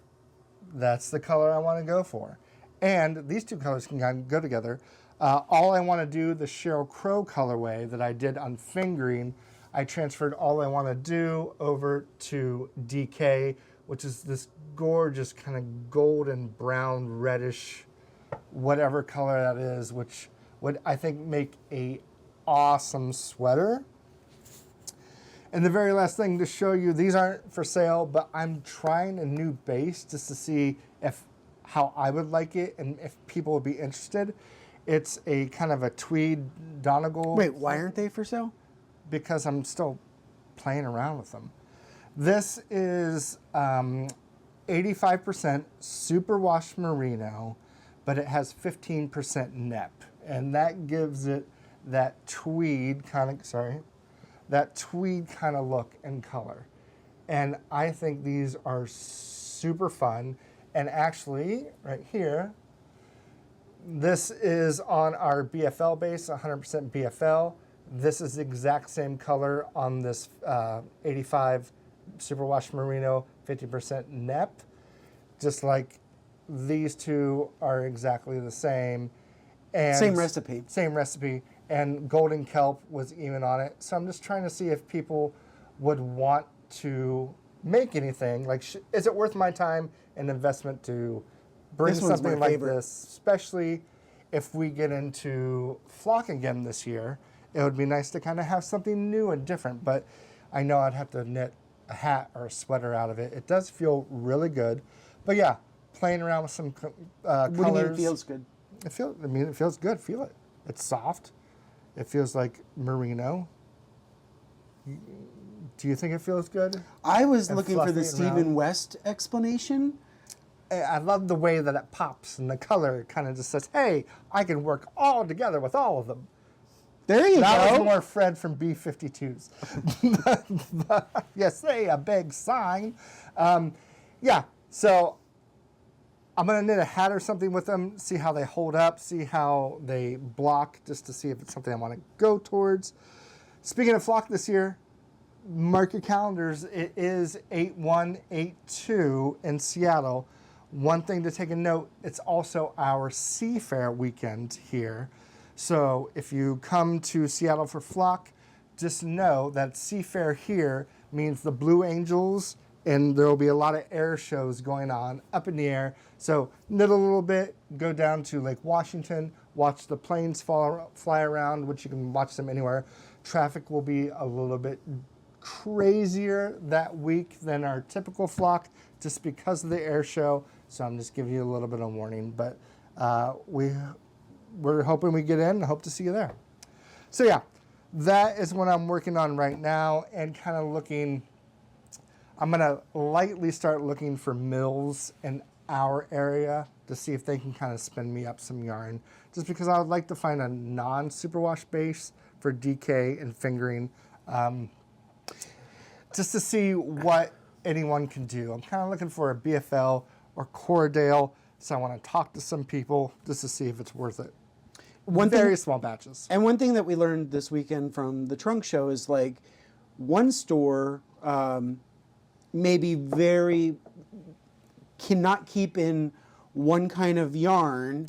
that's the color I want to go for. And these two colors can kind of go together. All I want to do, the Sheryl Crow colorway that I did on fingering, I transferred All I Want to Do over to DK, which is this gorgeous kind of golden brown reddish whatever color that is, which would I think make a awesome sweater. And the very last thing to show you, these aren't for sale, but I'm trying a new base just to see how I would like it and if people would be interested. It's a kind of a tweed Donegal. Wait, why aren't they for sale? Because I'm still playing around with them. This is 85% superwash merino, but it has 15% nep, and that gives it that tweed kind of look and color. And I think these are super fun. And actually, right here, this is on our BFL base, 100% BFL. This is the exact same color on this 85 superwash merino, 50% nep. Just like these two are exactly the same. And Same recipe. Same recipe. And golden kelp was even on it. So I'm just trying to see if people would want to make anything. Like, is it worth my time and investment to bring This one's something my like favorite. this, especially if we get into flock again this year? It would be nice to kind of have something new and different, but I know I'd have to knit a hat or a sweater out of it. It does feel really good. But yeah, playing around with some colors. What do you mean it feels good? It feels good. Feel it. It's soft. It feels like merino. Do you think it feels good? I was And looking for the fluffy and Stephen round. West explanation. I love the way that it pops and the color kind of just says, hey, I can work all together with all of them. There you That was go. more Fred from B-52s. You say a big sign. Yeah, so I'm going to knit a hat or something with them, see how they hold up, see how they block, just to see if it's something I want to go towards. Speaking of flock this year, mark your calendars. It is 8/1/8/2 in Seattle. One thing to take a note, it's also our Seafair weekend here. So if you come to Seattle for flock, just know that Seafair here means the Blue Angels, and there will be a lot of air shows going on up in the air. So knit a little bit, go down to Lake Washington, watch the planes fly around, which you can watch them anywhere. Traffic will be a little bit crazier that week than our typical flock just because of the air show. So I'm just giving you a little bit of warning, but we're hoping we get in and hope to see you there. So yeah, that is what I'm working on right now and kind of looking. I'm going to lightly start looking for mills in our area to see if they can kind of spin me up some yarn, just because I would like to find a non-superwash base for DK and fingering, just to see what anyone can do. I'm kind of looking for a BFL or Corriedale, so I want to talk to some people just to see if it's worth it. Very small batches. And one thing that we learned this weekend from the trunk show is like one store maybe cannot keep in one kind of yarn,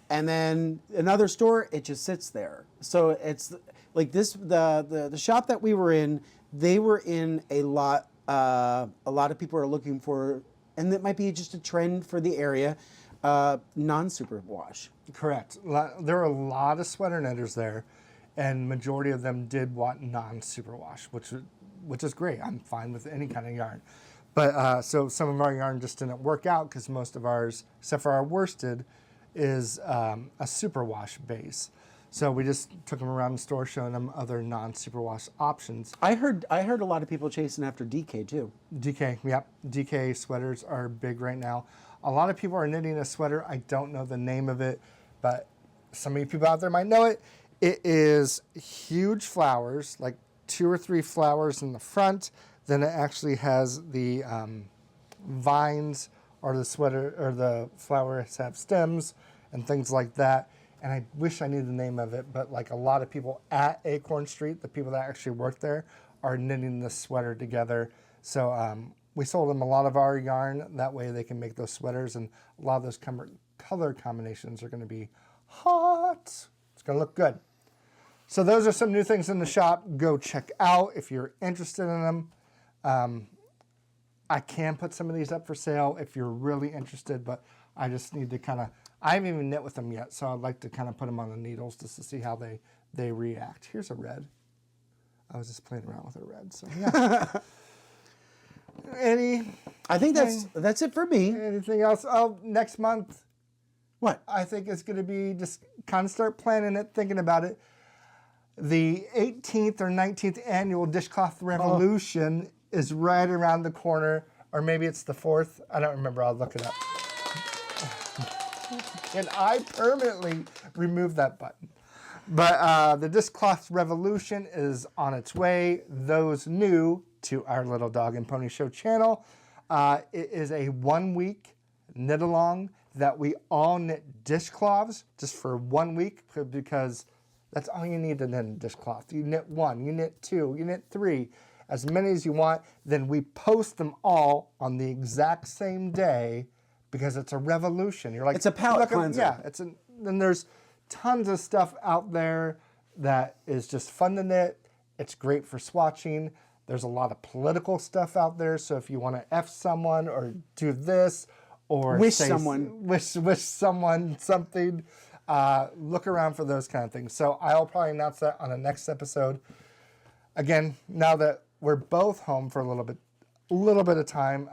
and then another store, it just sits there. So it's like this, the shop that we were in, they were in a lot of people are looking for, and that might be just a trend for the area, non-superwash. Correct. There are a lot of sweater knitters there, and majority of them did want non-superwash, which is great. I'm fine with any kind of yarn. But so some of our yarn just didn't work out because most of ours, except for our worsted, is a superwash base. So we just took them around the store showing them other non-superwash options. I heard a lot of people chasing after DK too. DK, yep. DK sweaters are big right now. A lot of people are knitting a sweater. I don't know the name of it, but some of you people out there might know it. It is huge flowers, like 2 or 3 flowers in the front. Then it actually has the vines, or the sweater, or the flowers have stems and things like that. And I wish I knew the name of it, but like a lot of people at Acorn Street, the people that actually work there, are knitting this sweater together. So we sold them a lot of our yarn. That way they can make those sweaters, and a lot of those color combinations are going to be hot. It's going to look good. So those are some new things in the shop. Go check out if you're interested in them. I can put some of these up for sale if you're really interested, but I just need to kind of, I haven't even knit with them yet, so I'd like to kind of put them on the needles just to see how they react. Here's a red. I was just playing around with a red, so yeah. I think that's it for me. Anything else? Oh, next month. What? I think it's going to be just kind of start planning it, thinking about it. The 18th or 19th annual Dishcloth Revolution is right around the corner, or maybe it's the 4th. I don't remember. I'll look it up. And I permanently removed that button. But the Dishcloth Revolution is on its way. Those new to our Little Dog and Pony Show channel, it is a 1-week knit along that we all knit dishcloths just for 1 week, because that's all you need to knit a dishcloth. You knit 1, you knit 2, you knit 3, as many as you want. Then we post them all on the exact same day, because it's a revolution. You're like, it's a palette cleanser. Yeah, then there's tons of stuff out there that is just fun to knit. It's great for swatching. There's a lot of political stuff out there. So if you want to F someone or do this, or wish someone something, look around for those kind of things. So I'll probably announce that on the next episode. Again, now that we're both home for a little bit of time,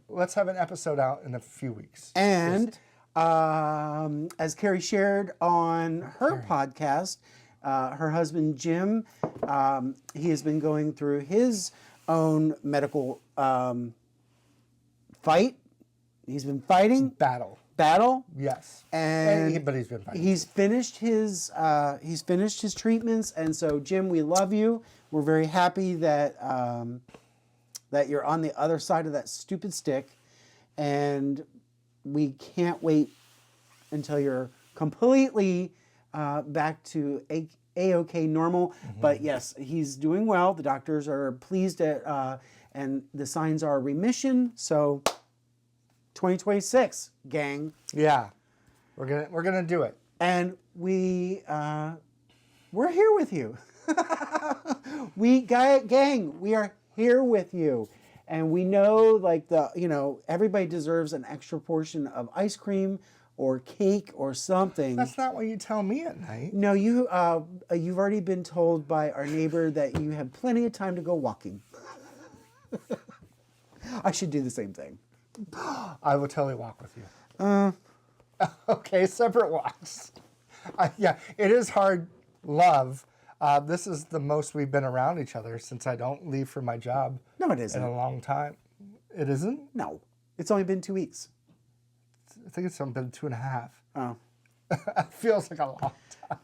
let's have an episode out in a few weeks. And as Carrie shared on her podcast, her husband Jim, he has been going through his own medical fight. He's been fighting. Battle. But Yes. He's been fighting. He's finished his treatments, and so Jim, we love you. We're very happy that that you're on the other side of that stupid stick, and we can't wait until you're completely back to A-OK normal. Mm-hmm. But yes, he's doing well. The doctors are pleased at, and the signs are remission. So 2026, gang. Yeah, we're gonna do it. And we're here with you. Gang, we are here with you. And we know, like, everybody deserves an extra portion of ice cream or cake or something. That's not what you tell me at night. No, you've already been told by our neighbor that you have plenty of time to go walking. I should do the same thing. I will totally walk with you. Okay, separate walks. Yeah, it is hard love. This is the most we've been around each other since I don't leave for my job. No, it isn't. In a long time. It isn't? No. It's only been 2 weeks. I think it's been 2.5. Oh. It feels like a long time.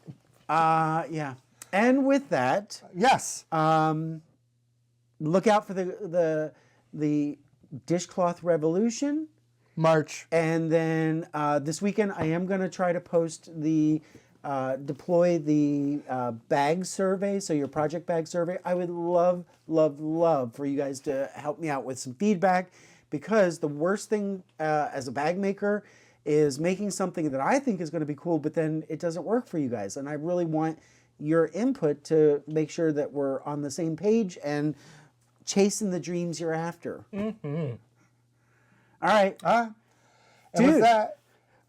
Yeah. And with that, yes. Look out for the Dishcloth Revolution. March. And then this weekend I am going to try to post deploy the bag survey, so your project bag survey. I would love for you guys to help me out with some feedback, because the worst thing as a bag maker is making something that I think is going to be cool, but then it doesn't work for you guys. And I really want your input to make sure that we're on the same page and chasing the dreams you're after. Mm-hmm. All right. And dude, with that,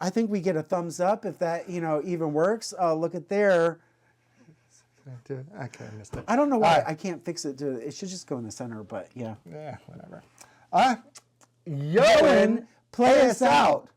I think we get a thumbs up if that, even works. Look at there. Okay, I missed it. I don't know why I can't fix it. It should just go in the center, but yeah. Yeah, whatever. Yoan, play us out.